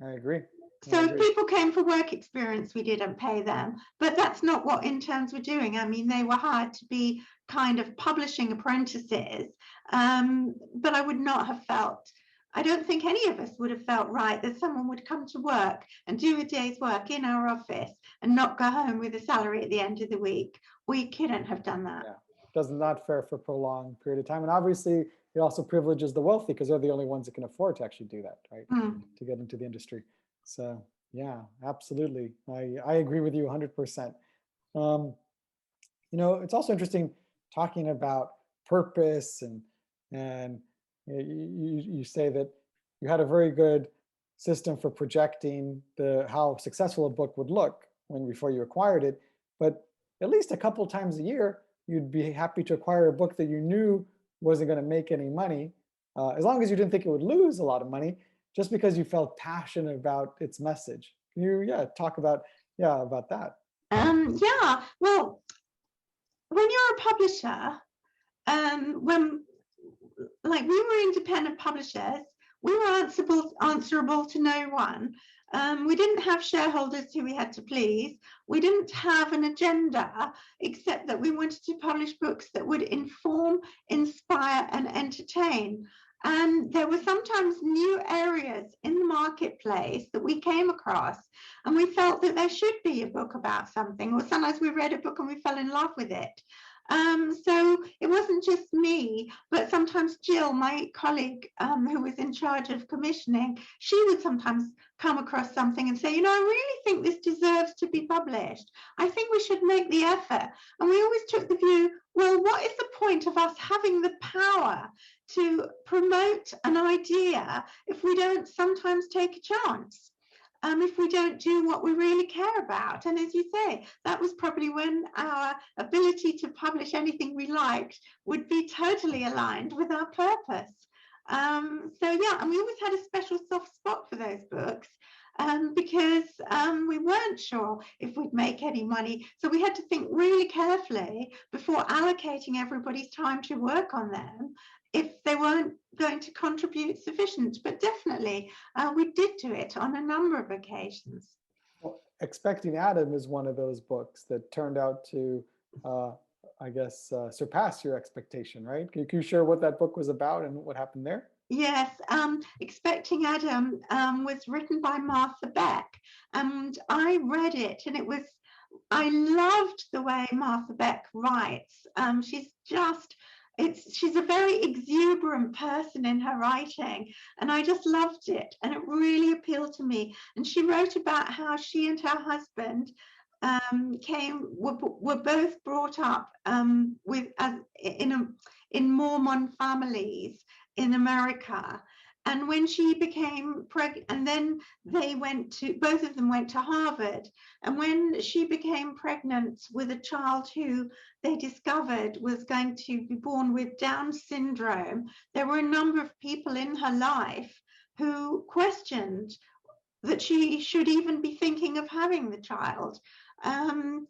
I agree. So if people came for work experience, we didn't pay them, but that's not what interns were doing. I mean, they were hired to be kind of publishing apprentices, but I would not have felt, I don't think any of us would have felt right that someone would come to work and do a day's work in our office and not go home with a salary at the end of the week. We couldn't have done that. Yeah, does not fair for a prolonged period of time. And obviously, it also privileges the wealthy because they're the only ones that can afford to actually do that, right? To get into the industry. So yeah, absolutely. I agree with you 100%. It's also interesting talking about purpose and you say that you had a very good system for projecting how successful a book would look before you acquired it, but at least a couple times a year, you'd be happy to acquire a book that you knew wasn't going to make any money, as long as you didn't think it would lose a lot of money, just because you felt passionate about its message. Can you talk about that? Yeah, well, when you're a publisher, when like we were independent publishers, we were answerable to no one. We didn't have shareholders who we had to please. We didn't have an agenda, except that we wanted to publish books that would inform, inspire, and entertain. And there were sometimes new areas in the marketplace that we came across, and we felt that there should be a book about something, or sometimes we read a book and we fell in love with it. So it wasn't just me, but sometimes Jill, my colleague who was in charge of commissioning, she would sometimes come across something and say, I really think this deserves to be published. I think we should make the effort. And we always took the view, well, what is the point of us having the power to promote an idea if we don't sometimes take a chance? If we don't do what we really care about. And as you say, that was probably when our ability to publish anything we liked would be totally aligned with our purpose. So yeah, and we always had a special soft spot for those books. because we weren't sure if we'd make any money. So we had to think really carefully before allocating everybody's time to work on them if they weren't going to contribute sufficient. But definitely, we did do it on a number of occasions. Well, Expecting Adam is one of those books that turned out to, I guess, surpass your expectation, right? Can you share what that book was about and what happened there? Yes, Expecting Adam was written by Martha Beck, and I read it, and I loved the way Martha Beck writes. She's a very exuberant person in her writing, and I just loved it, and it really appealed to me. And she wrote about how she and her husband were both brought up in Mormon families in America. And when she became pregnant, and then both of them went to Harvard. And when she became pregnant with a child who they discovered was going to be born with Down syndrome, there were a number of people in her life who questioned that she should even be thinking of having the child. And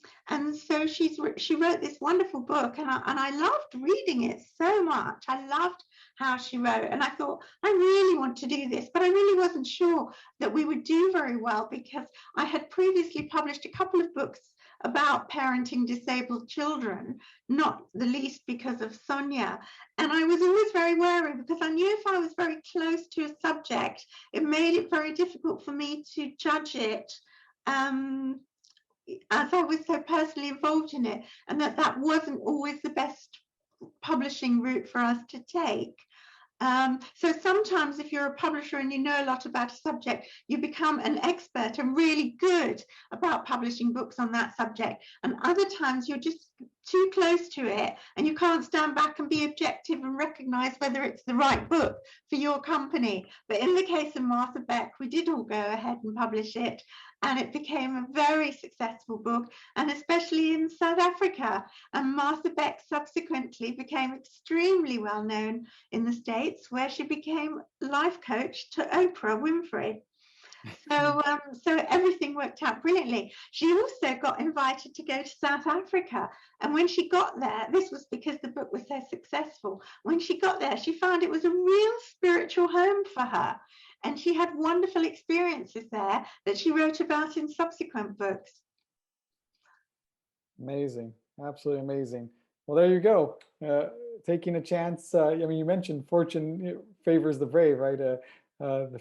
so she wrote this wonderful book, and I loved reading it so much. I loved how she wrote, and I thought, I really want to do this, but I really wasn't sure that we would do very well, because I had previously published a couple of books about parenting disabled children, not the least because of Sonia. And I was always very wary, because I knew if I was very close to a subject, it made it very difficult for me to judge it, as I was so personally involved in it, and that wasn't always the best publishing route for us to take. So sometimes if you're a publisher and you know a lot about a subject, you become an expert and really good about publishing books on that subject. And other times you're just too close to it and you can't stand back and be objective and recognize whether it's the right book for your company. But in the case of Martha Beck, we did all go ahead and publish it, and it became a very successful book, and especially in South Africa. And Martha Beck subsequently became extremely well known in the States, where she became life coach to Oprah Winfrey. So everything worked out brilliantly. She also got invited to go to South Africa. And when she got there, this was because the book was so successful. When she got there, she found it was a real spiritual home for her. And she had wonderful experiences there that she wrote about in subsequent books. Amazing. Absolutely amazing. Well, there you go. Taking a chance. I mean, you mentioned fortune favors the brave, right? The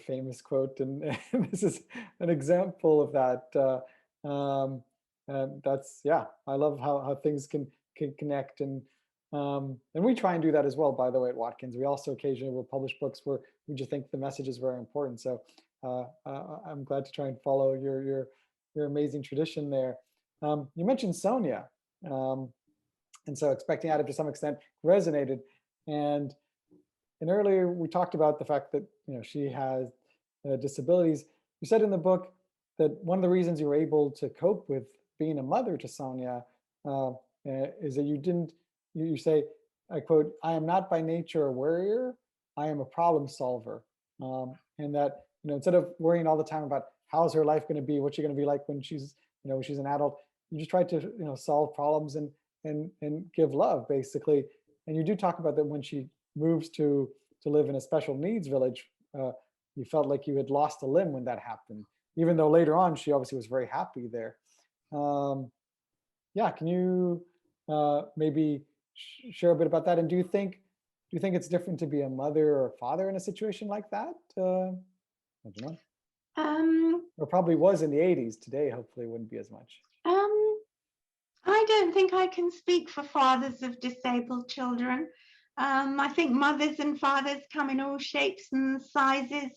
famous quote, and this is an example of that. And that's, yeah, I love how things can connect, and we try and do that as well, by the way, at Watkins. We also occasionally will publish books where we just think the message is very important. So I'm glad to try and follow your amazing tradition there. You mentioned Sonia, and so Expecting Adam to some extent resonated, and earlier we talked about the fact that she has disabilities. You said in the book that one of the reasons you were able to cope with being a mother to Sonia is that you didn't. You say, I quote, "I am not by nature a worrier. I am a problem solver," and that instead of worrying all the time about how's her life going to be, what's she going to be like when she's when she's an adult, you just try to solve problems and give love, basically. And you do talk about that when she moves to live in a special needs village, you felt like you had lost a limb when that happened, even though later on she obviously was very happy there. Yeah, can you maybe share a bit about that? And do you think it's different to be a mother or a father in a situation like that? I don't know. Or probably was in the 80s. Today, hopefully, it wouldn't be as much. I don't think I can speak for fathers of disabled children. I think mothers and fathers come in all shapes and sizes,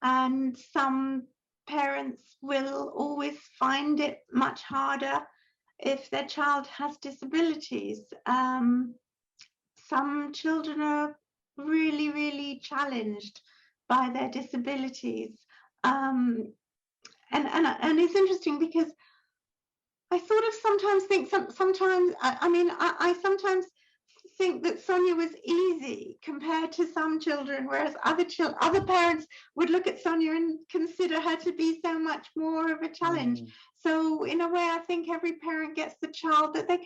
and some parents will always find it much harder if their child has disabilities. Some children are really, really challenged by their disabilities. And it's interesting because I sort of sometimes think I sometimes think that Sonia was easy compared to some children, whereas other parents would look at Sonia and consider her to be so much more of a challenge. So in a way, I think every parent gets the child that they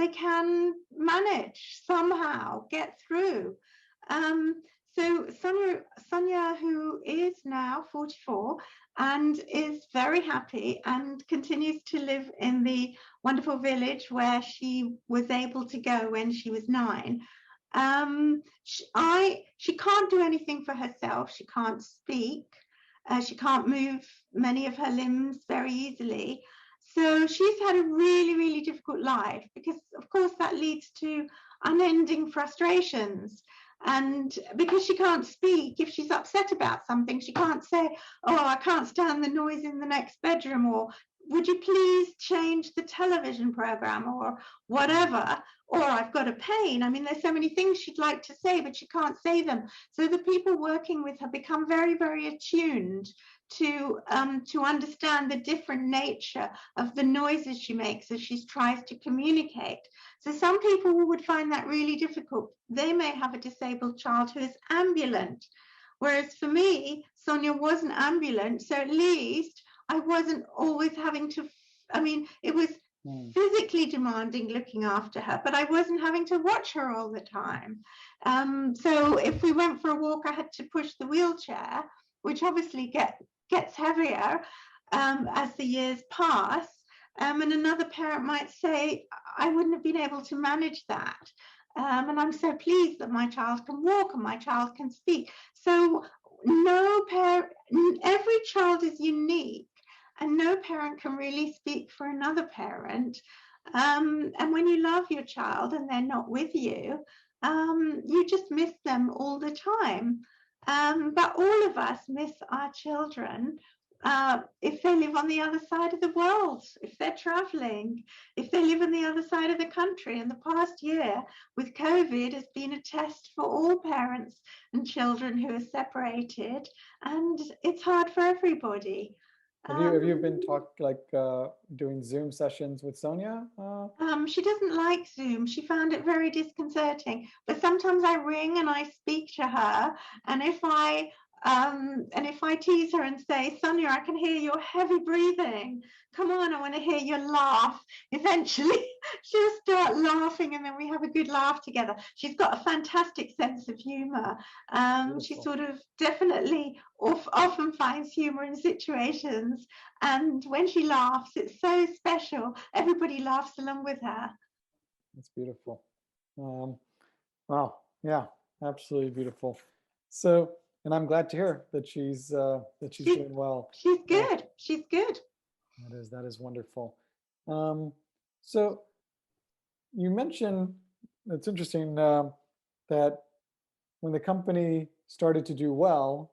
can manage somehow, get through. So Sonia, who is now 44 and is very happy and continues to live in the wonderful village where she was able to go when she was 9. She can't do anything for herself. She can't speak. She can't move many of her limbs very easily. So she's had a really, really difficult life because, of course, that leads to unending frustrations. And because she can't speak, if she's upset about something, she can't say, oh, I can't stand the noise in the next bedroom, or would you please change the television program, or whatever, or I've got a pain. I mean, there's so many things she'd like to say, but she can't say them. So the people working with her become very, very attuned to understand the different nature of the noises she makes as she tries to communicate. So some people would find that really difficult. They may have a disabled child who is ambulant, whereas for me, Sonia wasn't ambulant, so at least I wasn't always having to, I mean, it was physically demanding looking after her, but I wasn't having to watch her all the time. So if we went for a walk, I had to push the wheelchair, which obviously gets heavier as the years pass. And another parent might say, I wouldn't have been able to manage that. And I'm so pleased that my child can walk and my child can speak. So every child is unique, and no parent can really speak for another parent. And when you love your child and they're not with you, you just miss them all the time. But all of us miss our children if they live on the other side of the world, if they're traveling, if they live on the other side of the country. And the past year with COVID has been a test for all parents and children who are separated, and it's hard for everybody. Have you been doing Zoom sessions with Sonia? She doesn't like Zoom. She found it very disconcerting. But sometimes I ring and I speak to her, and if I tease her and say, Sonia, I can hear your heavy breathing. Come on, I want to hear your laugh. Eventually, she'll start laughing, and then we have a good laugh together. She's got a fantastic sense of humor. She sort of definitely often finds humor in situations. And when she laughs, it's so special. Everybody laughs along with her. That's beautiful. Wow. Yeah, absolutely beautiful. So, and I'm glad to hear that she's doing well. She's good. She's good. That is wonderful. So you mentioned, it's interesting that when the company started to do well,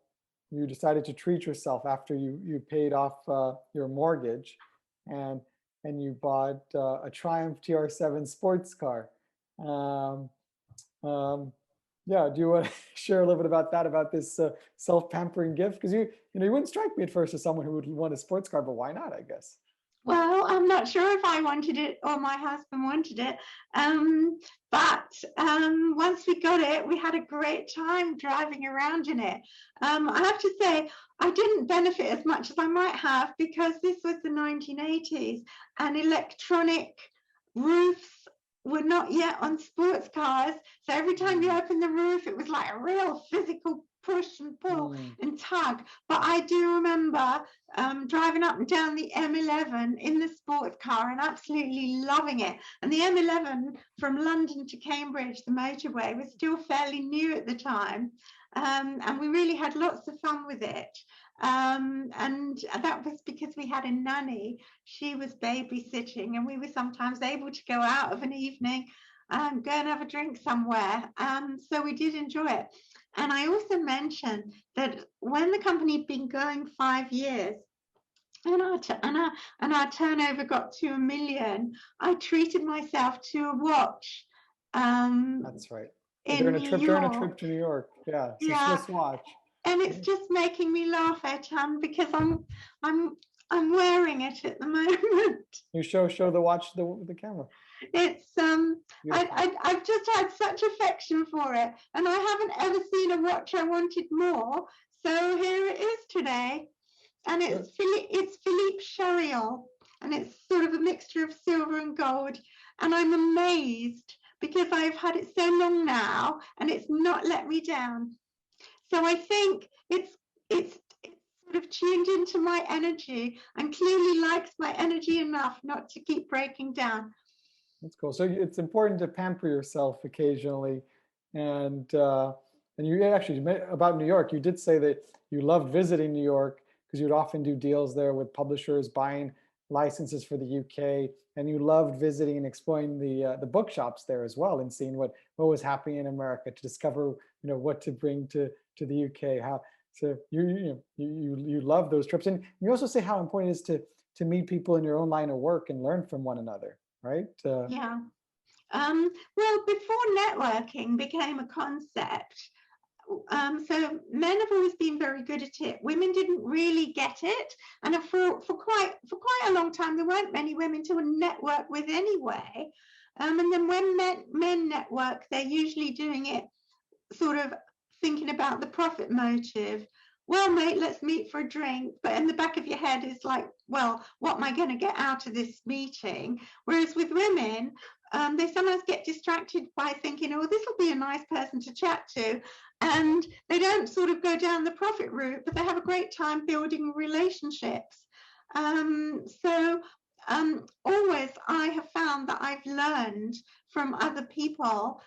you decided to treat yourself after you paid off your mortgage, and you bought a Triumph TR7 sports car. Yeah, do you want to share a little bit about that, about this self-pampering gift? Because you wouldn't strike me at first as someone who would want a sports car, but why not, I guess? Well, I'm not sure if I wanted it or my husband wanted it. But once we got it, we had a great time driving around in it. I have to say, I didn't benefit as much as I might have, because this was the 1980s and electronic roofs were not yet on sports cars. So every time you open the roof, it was like a real physical push and pull and tug. But I do remember driving up and down the M11 in the sports car and absolutely loving it. And the M11 from London to Cambridge, the motorway, was still fairly new at the time. And we really had lots of fun with it. And that was because we had a nanny. She was babysitting, and we were sometimes able to go out of an evening and go and have a drink somewhere. So we did enjoy it. And I also mentioned that when the company had been going 5 years, and our turnover got to $1 million, I treated myself to a watch. That's right. During a trip to New York. Yeah, it's a Swiss watch. And it's just making me laugh, Etan, because I'm wearing it at the moment. You show the watch the camera. It's I've just had such affection for it, and I haven't ever seen a watch I wanted more. So here it is today, and it's Philippe Chariot, and it's sort of a mixture of silver and gold. And I'm amazed because I've had it so long now, and it's not let me down. So I think it's sort of tuned into my energy and clearly likes my energy enough not to keep breaking down. That's cool. So it's important to pamper yourself occasionally, and you actually about New York. You did say that you loved visiting New York because you'd often do deals there with publishers buying licenses for the UK, and you loved visiting and exploring the bookshops there as well, and seeing what was happening in America to discover what to bring to the UK. How so you love those trips, and you also say how important it is to meet people in your own line of work and learn from one another. Right? Yeah. Well, before networking became a concept, so men have always been very good at it. Women didn't really get it, and for quite a long time, there weren't many women to network with anyway. And then when men network, they're usually doing it sort of thinking about the profit motive. Well, mate, let's meet for a drink. But in the back of your head is like, well, what am I going to get out of this meeting? Whereas with women, they sometimes get distracted by thinking, oh, this will be a nice person to chat to. And they don't sort of go down the profit route, but they have a great time building relationships. So always I have found that I've learned from other people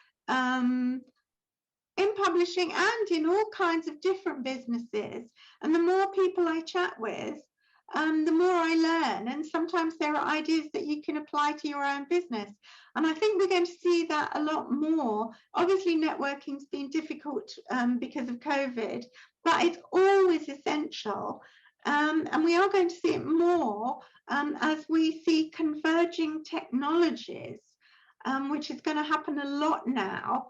in publishing and in all kinds of different businesses. And the more people I chat with, the more I learn. And sometimes there are ideas that you can apply to your own business. And I think we're going to see that a lot more. Obviously, networking's been difficult because of COVID, but it's always essential. And we are going to see it more as we see converging technologies, which is going to happen a lot now.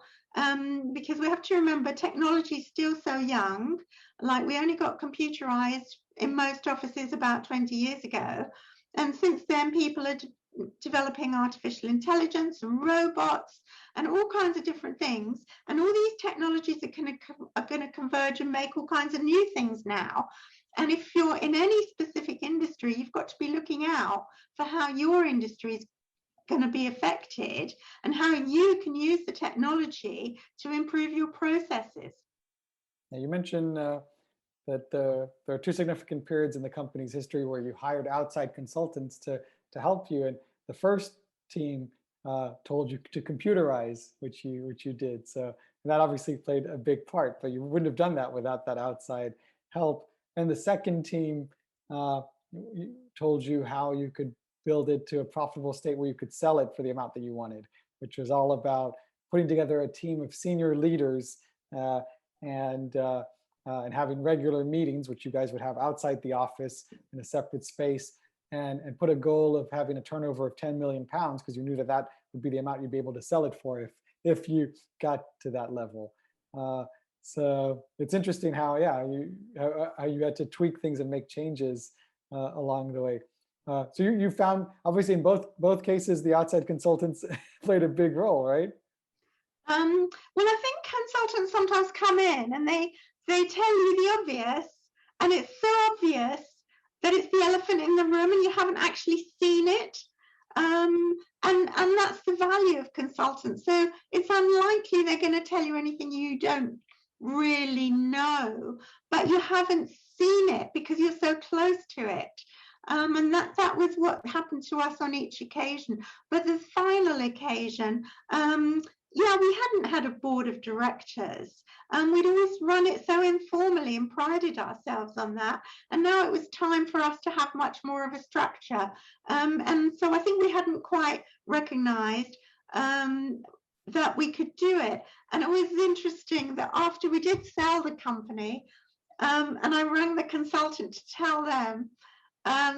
Because we have to remember technology is still so young. Like we only got computerized in most offices about 20 years ago. And since then, people are developing artificial intelligence and robots and all kinds of different things. And all these technologies are going to converge and make all kinds of new things now. And if you're in any specific industry, you've got to be looking out for how your industry is going to be affected and how you can use the technology to improve your processes. Now you mentioned that there are two significant periods in the company's history where you hired outside consultants to help you, and the first team told you to computerize, which you did. So that obviously played a big part, but you wouldn't have done that without that outside help. And the second team told you how you could build it to a profitable state where you could sell it for the amount that you wanted, which was all about putting together a team of senior leaders and having regular meetings, which you guys would have outside the office in a separate space, and put a goal of having a turnover of 10 million pounds, because you knew that would be the amount you'd be able to sell it for if you got to that level. So it's interesting how you had to tweak things and make changes along the way. So you found, obviously, in both cases, the outside consultants played a big role, right? Well, I think consultants sometimes come in and they tell you the obvious, and it's so obvious that it's the elephant in the room and you haven't actually seen it. And that's the value of consultants. So it's unlikely they're going to tell you anything you don't really know, but you haven't seen it because you're so close to it. And that was what happened to us on each occasion. But the final occasion, we hadn't had a board of directors. We'd always run it so informally and prided ourselves on that. And now it was time for us to have much more of a structure. And so I think we hadn't quite recognized that we could do it. And it was interesting that after we did sell the company, and I rang the consultant to tell them,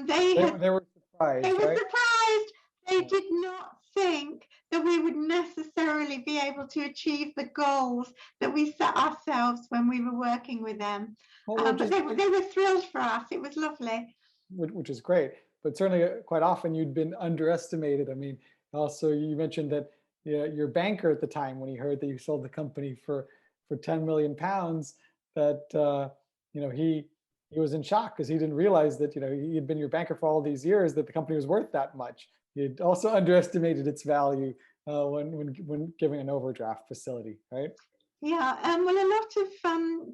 they were surprised. They were surprised. They did not think that we would necessarily be able to achieve the goals that we set ourselves when we were working with them. But they were thrilled for us. It was lovely. Which is great. But certainly quite often you'd been underestimated. I mean, Also, you mentioned that your banker at the time, when he heard that you sold the company for 10 million pounds, that he was in shock because he didn't realize that he had been your banker for all these years, that the company was worth that much. He had also underestimated its value when giving an overdraft facility, right? Yeah, well, a lot of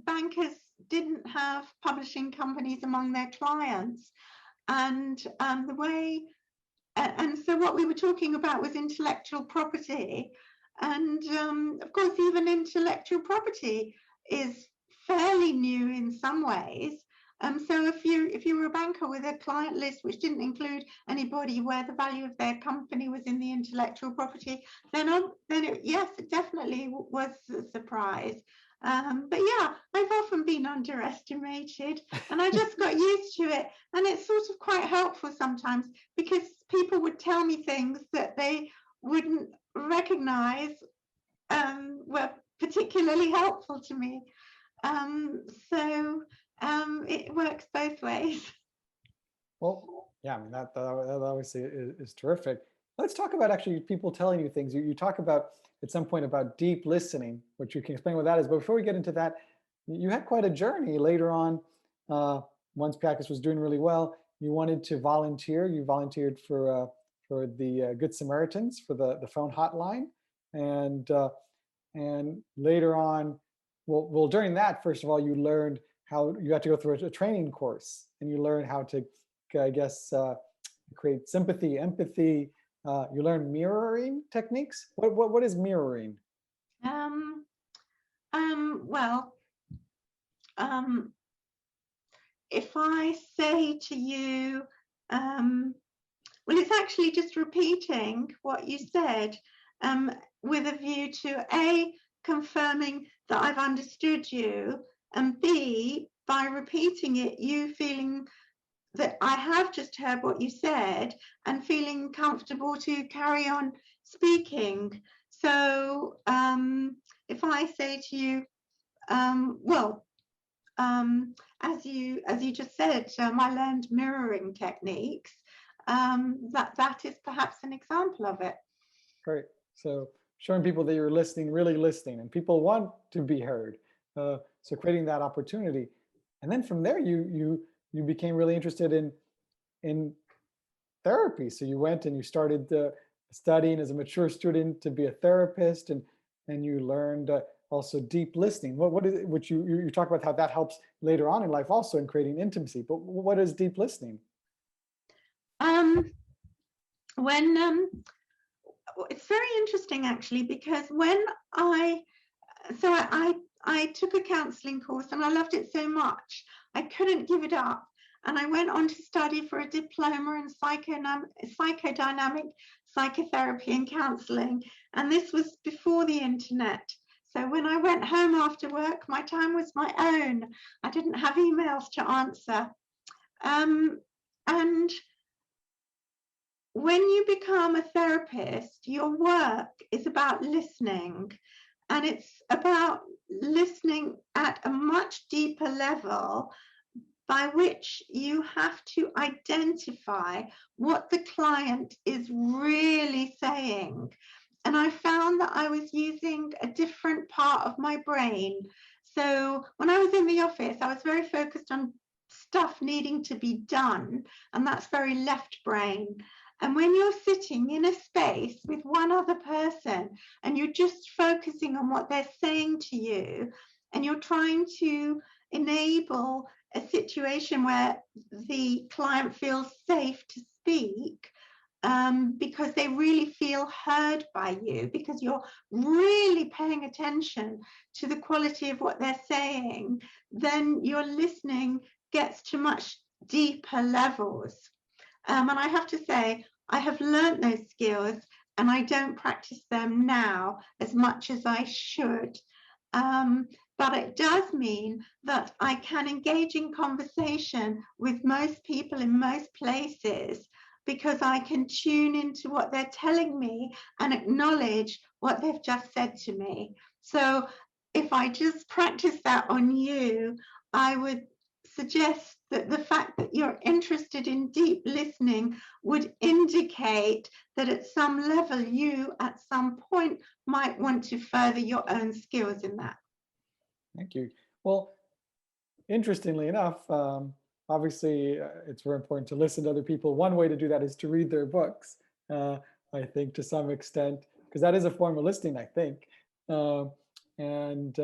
bankers didn't have publishing companies among their clients, and so what we were talking about was intellectual property, and of course, even intellectual property is fairly new in some ways. So if you were a banker with a client list which didn't include anybody where the value of their company was in the intellectual property, then yes, it definitely was a surprise. But yeah, I've often been underestimated, and I just got used to it. And it's sort of quite helpful sometimes, because people would tell me things that they wouldn't recognize were particularly helpful to me. So it works both ways. Well, yeah, I mean, that obviously is terrific. Let's talk about actually people telling you things. You talk about at some point about deep listening, which you can explain what that is. But before we get into that, you had quite a journey later on. Once Piatkus was doing really well, you wanted to volunteer. You volunteered for the Good Samaritans, for the phone hotline, and later on, well, during that, first of all, you learned how you had to go through a training course, and you learned how to, I guess, create sympathy, empathy. You learn mirroring techniques. What is mirroring? Well, if I say to you, well, it's actually just repeating what you said, with a view to A, confirming that I've understood you, and B, by repeating it, you feeling that I have just heard what you said and feeling comfortable to carry on speaking. So if I say to you, well, as you just said, I learned mirroring techniques. That is perhaps an example of it. Great. So showing people that you're listening, really listening, and people want to be heard. So creating that opportunity, and then from there, you became really interested in therapy. So you went and you started studying as a mature student to be a therapist, and you learned also deep listening. What is it, which you talk about how that helps later on in life also in creating intimacy. But what is deep listening? It's very interesting actually, because when I took a counseling course and I loved it so much, I couldn't give it up. And I went on to study for a diploma in psychodynamic psychotherapy and counseling. And this was before the internet. So when I went home after work, my time was my own. I didn't have emails to answer. And when you become a therapist, your work is about listening, and it's about listening at a much deeper level, by which you have to identify what the client is really saying. And I found that I was using a different part of my brain. So when I was in the office, I was very focused on stuff needing to be done, and that's very left brain. And when you're sitting in a space with one other person and you're just focusing on what they're saying to you, and you're trying to enable a situation where the client feels safe to speak, because they really feel heard by you, because you're really paying attention to the quality of what they're saying, then your listening gets to much deeper levels. And I have to say, I have learned those skills, and I don't practice them now as much as I should. But it does mean that I can engage in conversation with most people in most places, because I can tune into what they're telling me and acknowledge what they've just said to me. So if I just practice that on you, I would suggest that the fact that you're interested in deep listening would indicate that at some level you at some point might want to further your own skills in that. Thank you. Well, interestingly enough, obviously it's very important to listen to other people. One way to do that is to read their books, I think, to some extent, because that is a form of listening, I think. And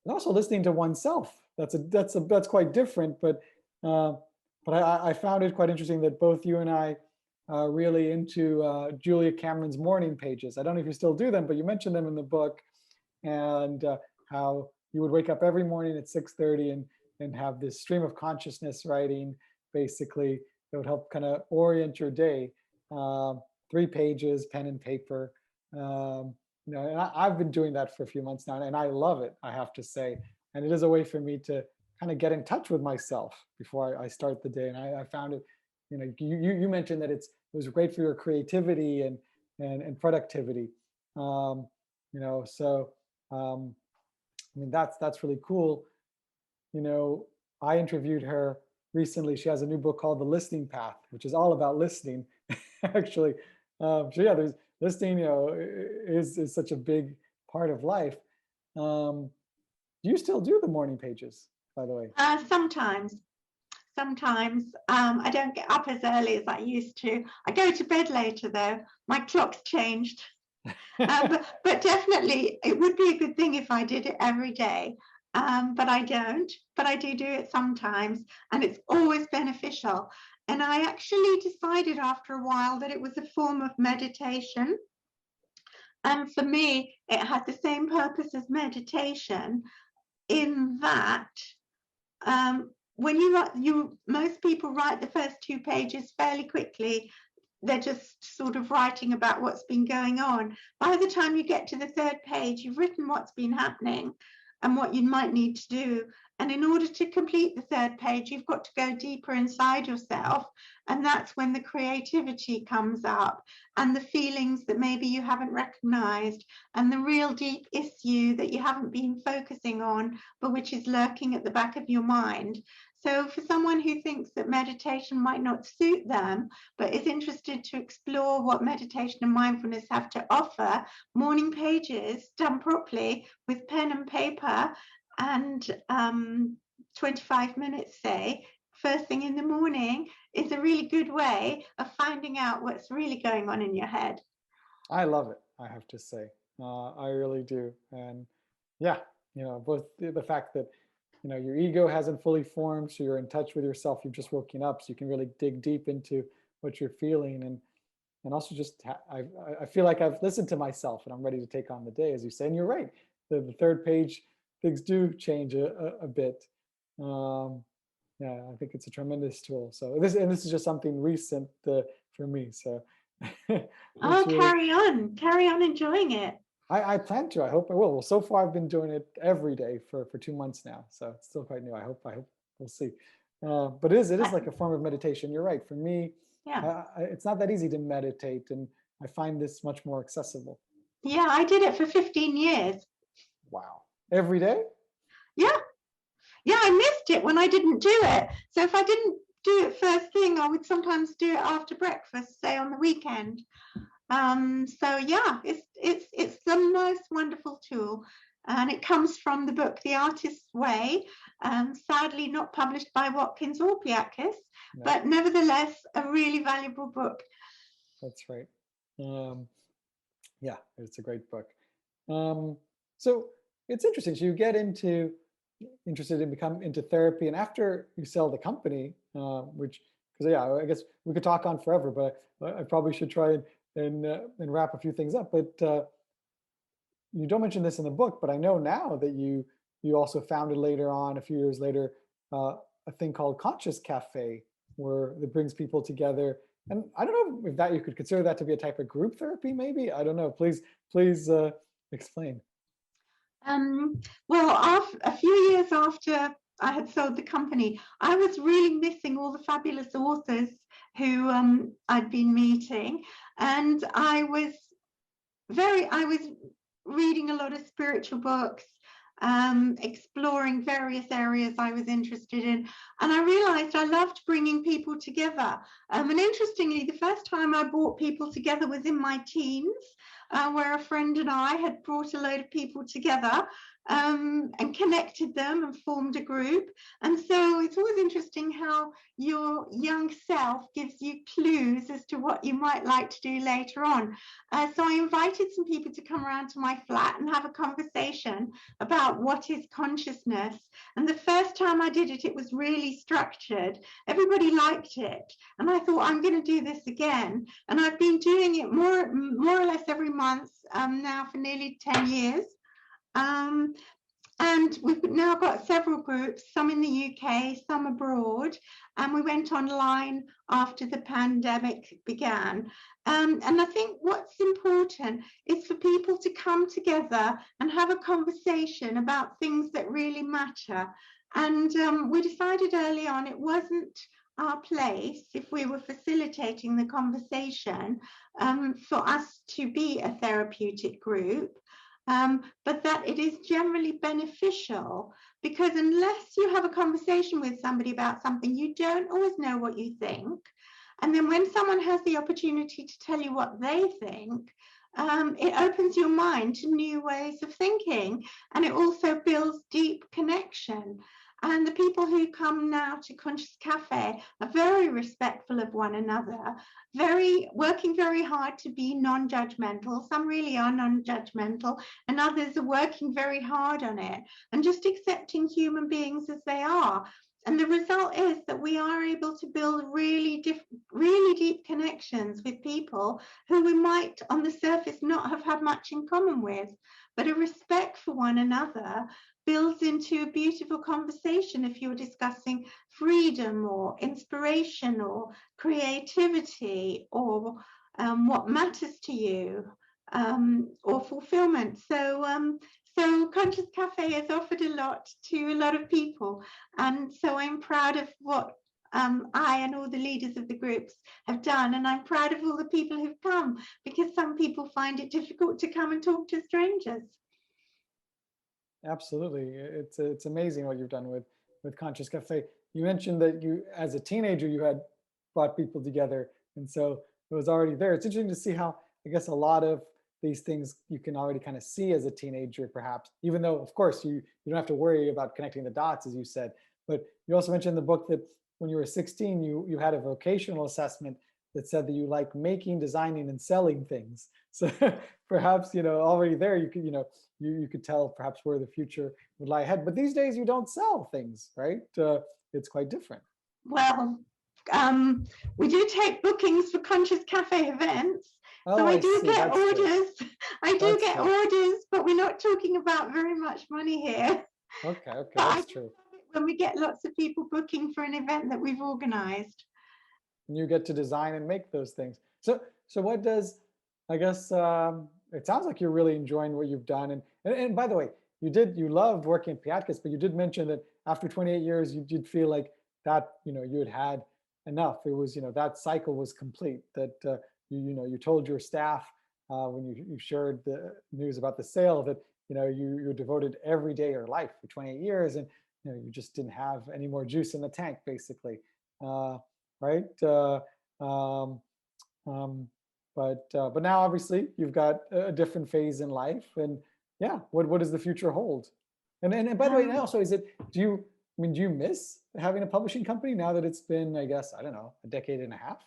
also listening to oneself. That's quite different, but I found it quite interesting that both you and I are really into Julia Cameron's morning pages. I don't know if you still do them, but you mentioned them in the book, and how you would wake up every morning at 6:30 and have this stream of consciousness writing, basically, that would help kind of orient your day. 3 pages, pen and paper. You know, and I've been doing that for a few months now, and I love it, I have to say. And it is a way for me to kind of get in touch with myself before I start the day. And I found it, you know, you mentioned that it was great for your creativity and productivity. You know, so I mean, that's really cool. You know, I interviewed her recently. She has a new book called The Listening Path, which is all about listening, actually. So yeah, there's listening, you know, is such a big part of life. Do you still do the morning pages, by the way? Sometimes. I don't get up as early as I used to. I go to bed later though. My clock's changed. But definitely it would be a good thing if I did it every day. But I don't. But I do it sometimes, and it's always beneficial. And I actually decided after a while that it was a form of meditation. And for me, it had the same purpose as meditation, in that when most people write the first 2 pages fairly quickly. They're just sort of writing about what's been going on. By the time you get to the 3rd page, you've written what's been happening and what you might need to do. And in order to complete the 3rd page, you've got to go deeper inside yourself. And that's when the creativity comes up, and the feelings that maybe you haven't recognized, and the real deep issue that you haven't been focusing on, but which is lurking at the back of your mind. So for someone who thinks that meditation might not suit them, but is interested to explore what meditation and mindfulness have to offer, morning pages done properly with pen and paper, and 25 minutes, say, first thing in the morning, is a really good way of finding out what's really going on in your head. I love it, I have to say. I really do. And yeah, you know, both the fact that, you know, your ego hasn't fully formed, so you're in touch with yourself, you've just woken up, so you can really dig deep into what you're feeling. And also just, I feel like I've listened to myself and I'm ready to take on the day, as you say. And you're right, the 3rd page, things do change a bit. Yeah, I think it's a tremendous tool. So this is just something recent for me. So oh, carry on enjoying it. I plan to. I hope I will. Well, so far I've been doing it every day for 2 months now, so it's still quite new. I hope we'll see. But it is like a form of meditation. You're right. For me, yeah, it's not that easy to meditate, and I find this much more accessible. Yeah, I did it for 15 years. Wow. Every day? Yeah, I missed it when I didn't do it. So if I didn't do it first thing, I would sometimes do it after breakfast, say on the weekend. So yeah, it's the most wonderful tool, and it comes from the book The Artist's Way, sadly not published by Watkins or Piatkus, no. But nevertheless a really valuable book. That's right. Yeah, it's a great book. So it's interesting. So you get interested in become into therapy, and after you sell the company, which, because yeah, I guess we could talk on forever, but I probably should try and wrap a few things up. But you don't mention this in the book, but I know now that you also founded later on, a few years later, a thing called Conscious Cafe, where it brings people together. And I don't know if that you could consider that to be a type of group therapy, maybe. I don't know. Please explain. Well, a few years after I had sold the company, I was really missing all the fabulous authors who I'd been meeting, and I was reading a lot of spiritual books, exploring various areas I was interested in. And I realized I loved bringing people together. And interestingly, the first time I brought people together was in my teens, where a friend and I had brought a load of people together and connected them and formed a group. And so it's always interesting how your young self gives you clues as to what you might like to do later on. So I invited some people to come around to my flat and have a conversation about what is consciousness. And the first time I did it, it was really structured. Everybody liked it. And I thought, I'm going to do this again. And I've been doing it more or less every month now for nearly 10 years. And we've now got several groups, some in the UK, some abroad, and we went online after the pandemic began. And I think what's important is for people to come together and have a conversation about things that really matter. And we decided early on it wasn't our place, if we were facilitating the conversation, for us to be a therapeutic group. But that it is generally beneficial, because unless you have a conversation with somebody about something, you don't always know what you think. And then when someone has the opportunity to tell you what they think, it opens your mind to new ways of thinking, and it also builds deep connection. And the people who come now to Conscious Cafe are very respectful of one another, working very hard to be non-judgmental. Some really are non-judgmental, and others are working very hard on it, and just accepting human beings as they are. And the result is that we are able to build really deep connections with people who we might on the surface not have had much in common with, but a respect for one another builds into a beautiful conversation if you're discussing freedom or inspiration or creativity or what matters to you, or fulfillment. So Conscious Cafe has offered a lot to a lot of people, and so I'm proud of what I and all the leaders of the groups have done, and I'm proud of all the people who've come, because some people find it difficult to come and talk to strangers. Absolutely. It's amazing what you've done with Conscious Cafe. You mentioned that you, as a teenager, you had brought people together, and so it was already there. It's interesting to see how, I guess, a lot of these things you can already kind of see as a teenager, perhaps, even though, of course, you don't have to worry about connecting the dots, as you said. But you also mentioned in the book that when you were 16, you had a vocational assessment that said that you like making, designing, and selling things. So perhaps, already there, you could, you could tell perhaps where the future would lie ahead. But these days you don't sell things, right? It's quite different. Well, we do take bookings for Conscious Cafe events. Oh, so I do see. get That's orders. true. I do That's get true. orders, but we're not talking about very much money here. Okay, But that's true. when we get lots of people booking for an event that we've organized. And you get to design and make those things. So what does, I guess, it sounds like you're really enjoying what you've done. And by the way, you loved working at Piatkus, but you did mention that after 28 years, you did feel like that, you had enough. It was, that cycle was complete, that you told your staff when you shared the news about the sale that, you devoted every day of your life for 28 years, and, you just didn't have any more juice in the tank, basically. Right? But now obviously you've got a different phase in life, and yeah, what does the future hold? And by the way, now, so do you miss having a publishing company now that it's been, I guess, I don't know, a decade and a half?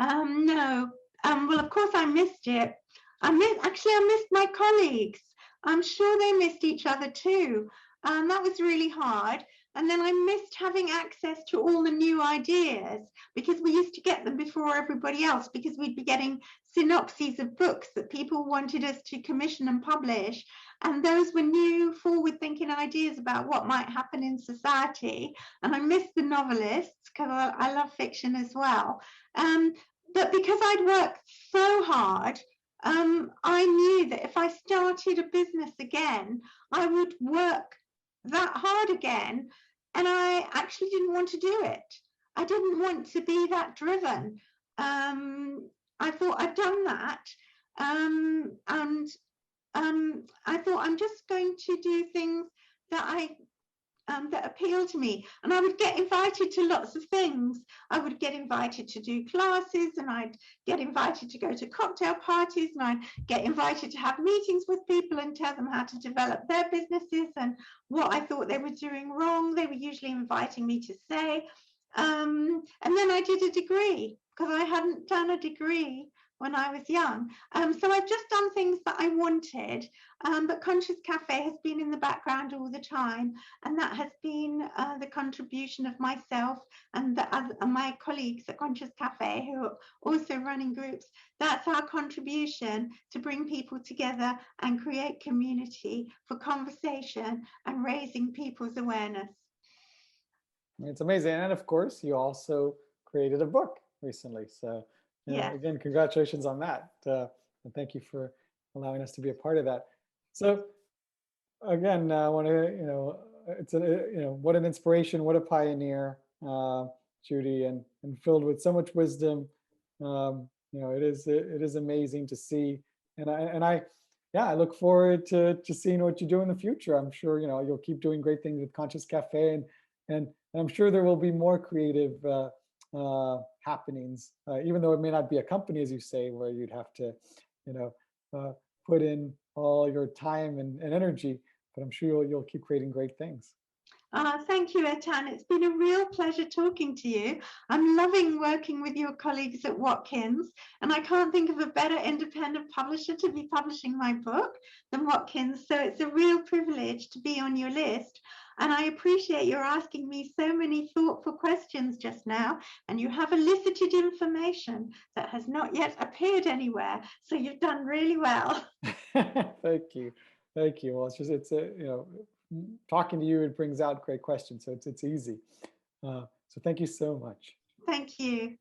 No. Well, of course I missed it. I missed my colleagues. I'm sure they missed each other too. That was really hard. And then I missed having access to all the new ideas, because we used to get them before everybody else, because we'd be getting synopses of books that people wanted us to commission and publish. And those were new forward-thinking ideas about what might happen in society. And I missed the novelists, because I love fiction as well. But because I'd worked so hard, I knew that if I started a business again, I would work that hard again, and I actually didn't want to do it. I didn't want to be that driven. I thought I'd done that, and I thought I'm just going to do things that that appeal to me. And I would get invited to lots of things. I would get invited to do classes, and I'd get invited to go to cocktail parties, and I'd get invited to have meetings with people and tell them how to develop their businesses and what I thought they were doing wrong. They were usually inviting me to say. And then I did a degree because I hadn't done a degree when I was young. So I've just done things that I wanted, but Conscious Cafe has been in the background all the time, and that has been the contribution of myself and my colleagues at Conscious Cafe, who are also running groups. That's our contribution to bring people together and create community for conversation and raising people's awareness. It's amazing. And of course, you also created a book recently. So Yeah. again, congratulations on that. And thank you for allowing us to be a part of that. So again, I want to, it's what an inspiration, what a pioneer, Judy, and filled with so much wisdom. It is amazing to see, yeah, I look forward to seeing what you do in the future. I'm sure you'll keep doing great things with Conscious Cafe, and I'm sure there will be more creative happenings, even though it may not be a company, as you say, where you'd have to, put in all your time and energy. But I'm sure you'll keep creating great things. Thank you, Etan. It's been a real pleasure talking to you. I'm loving working with your colleagues at Watkins, and I can't think of a better independent publisher to be publishing my book than Watkins. So it's a real privilege to be on your list. And I appreciate your asking me so many thoughtful questions just now, and you have elicited information that has not yet appeared anywhere. So you've done really well. Thank you. Thank you. Well, it's talking to you, it brings out great questions. So it's easy. So thank you so much. Thank you.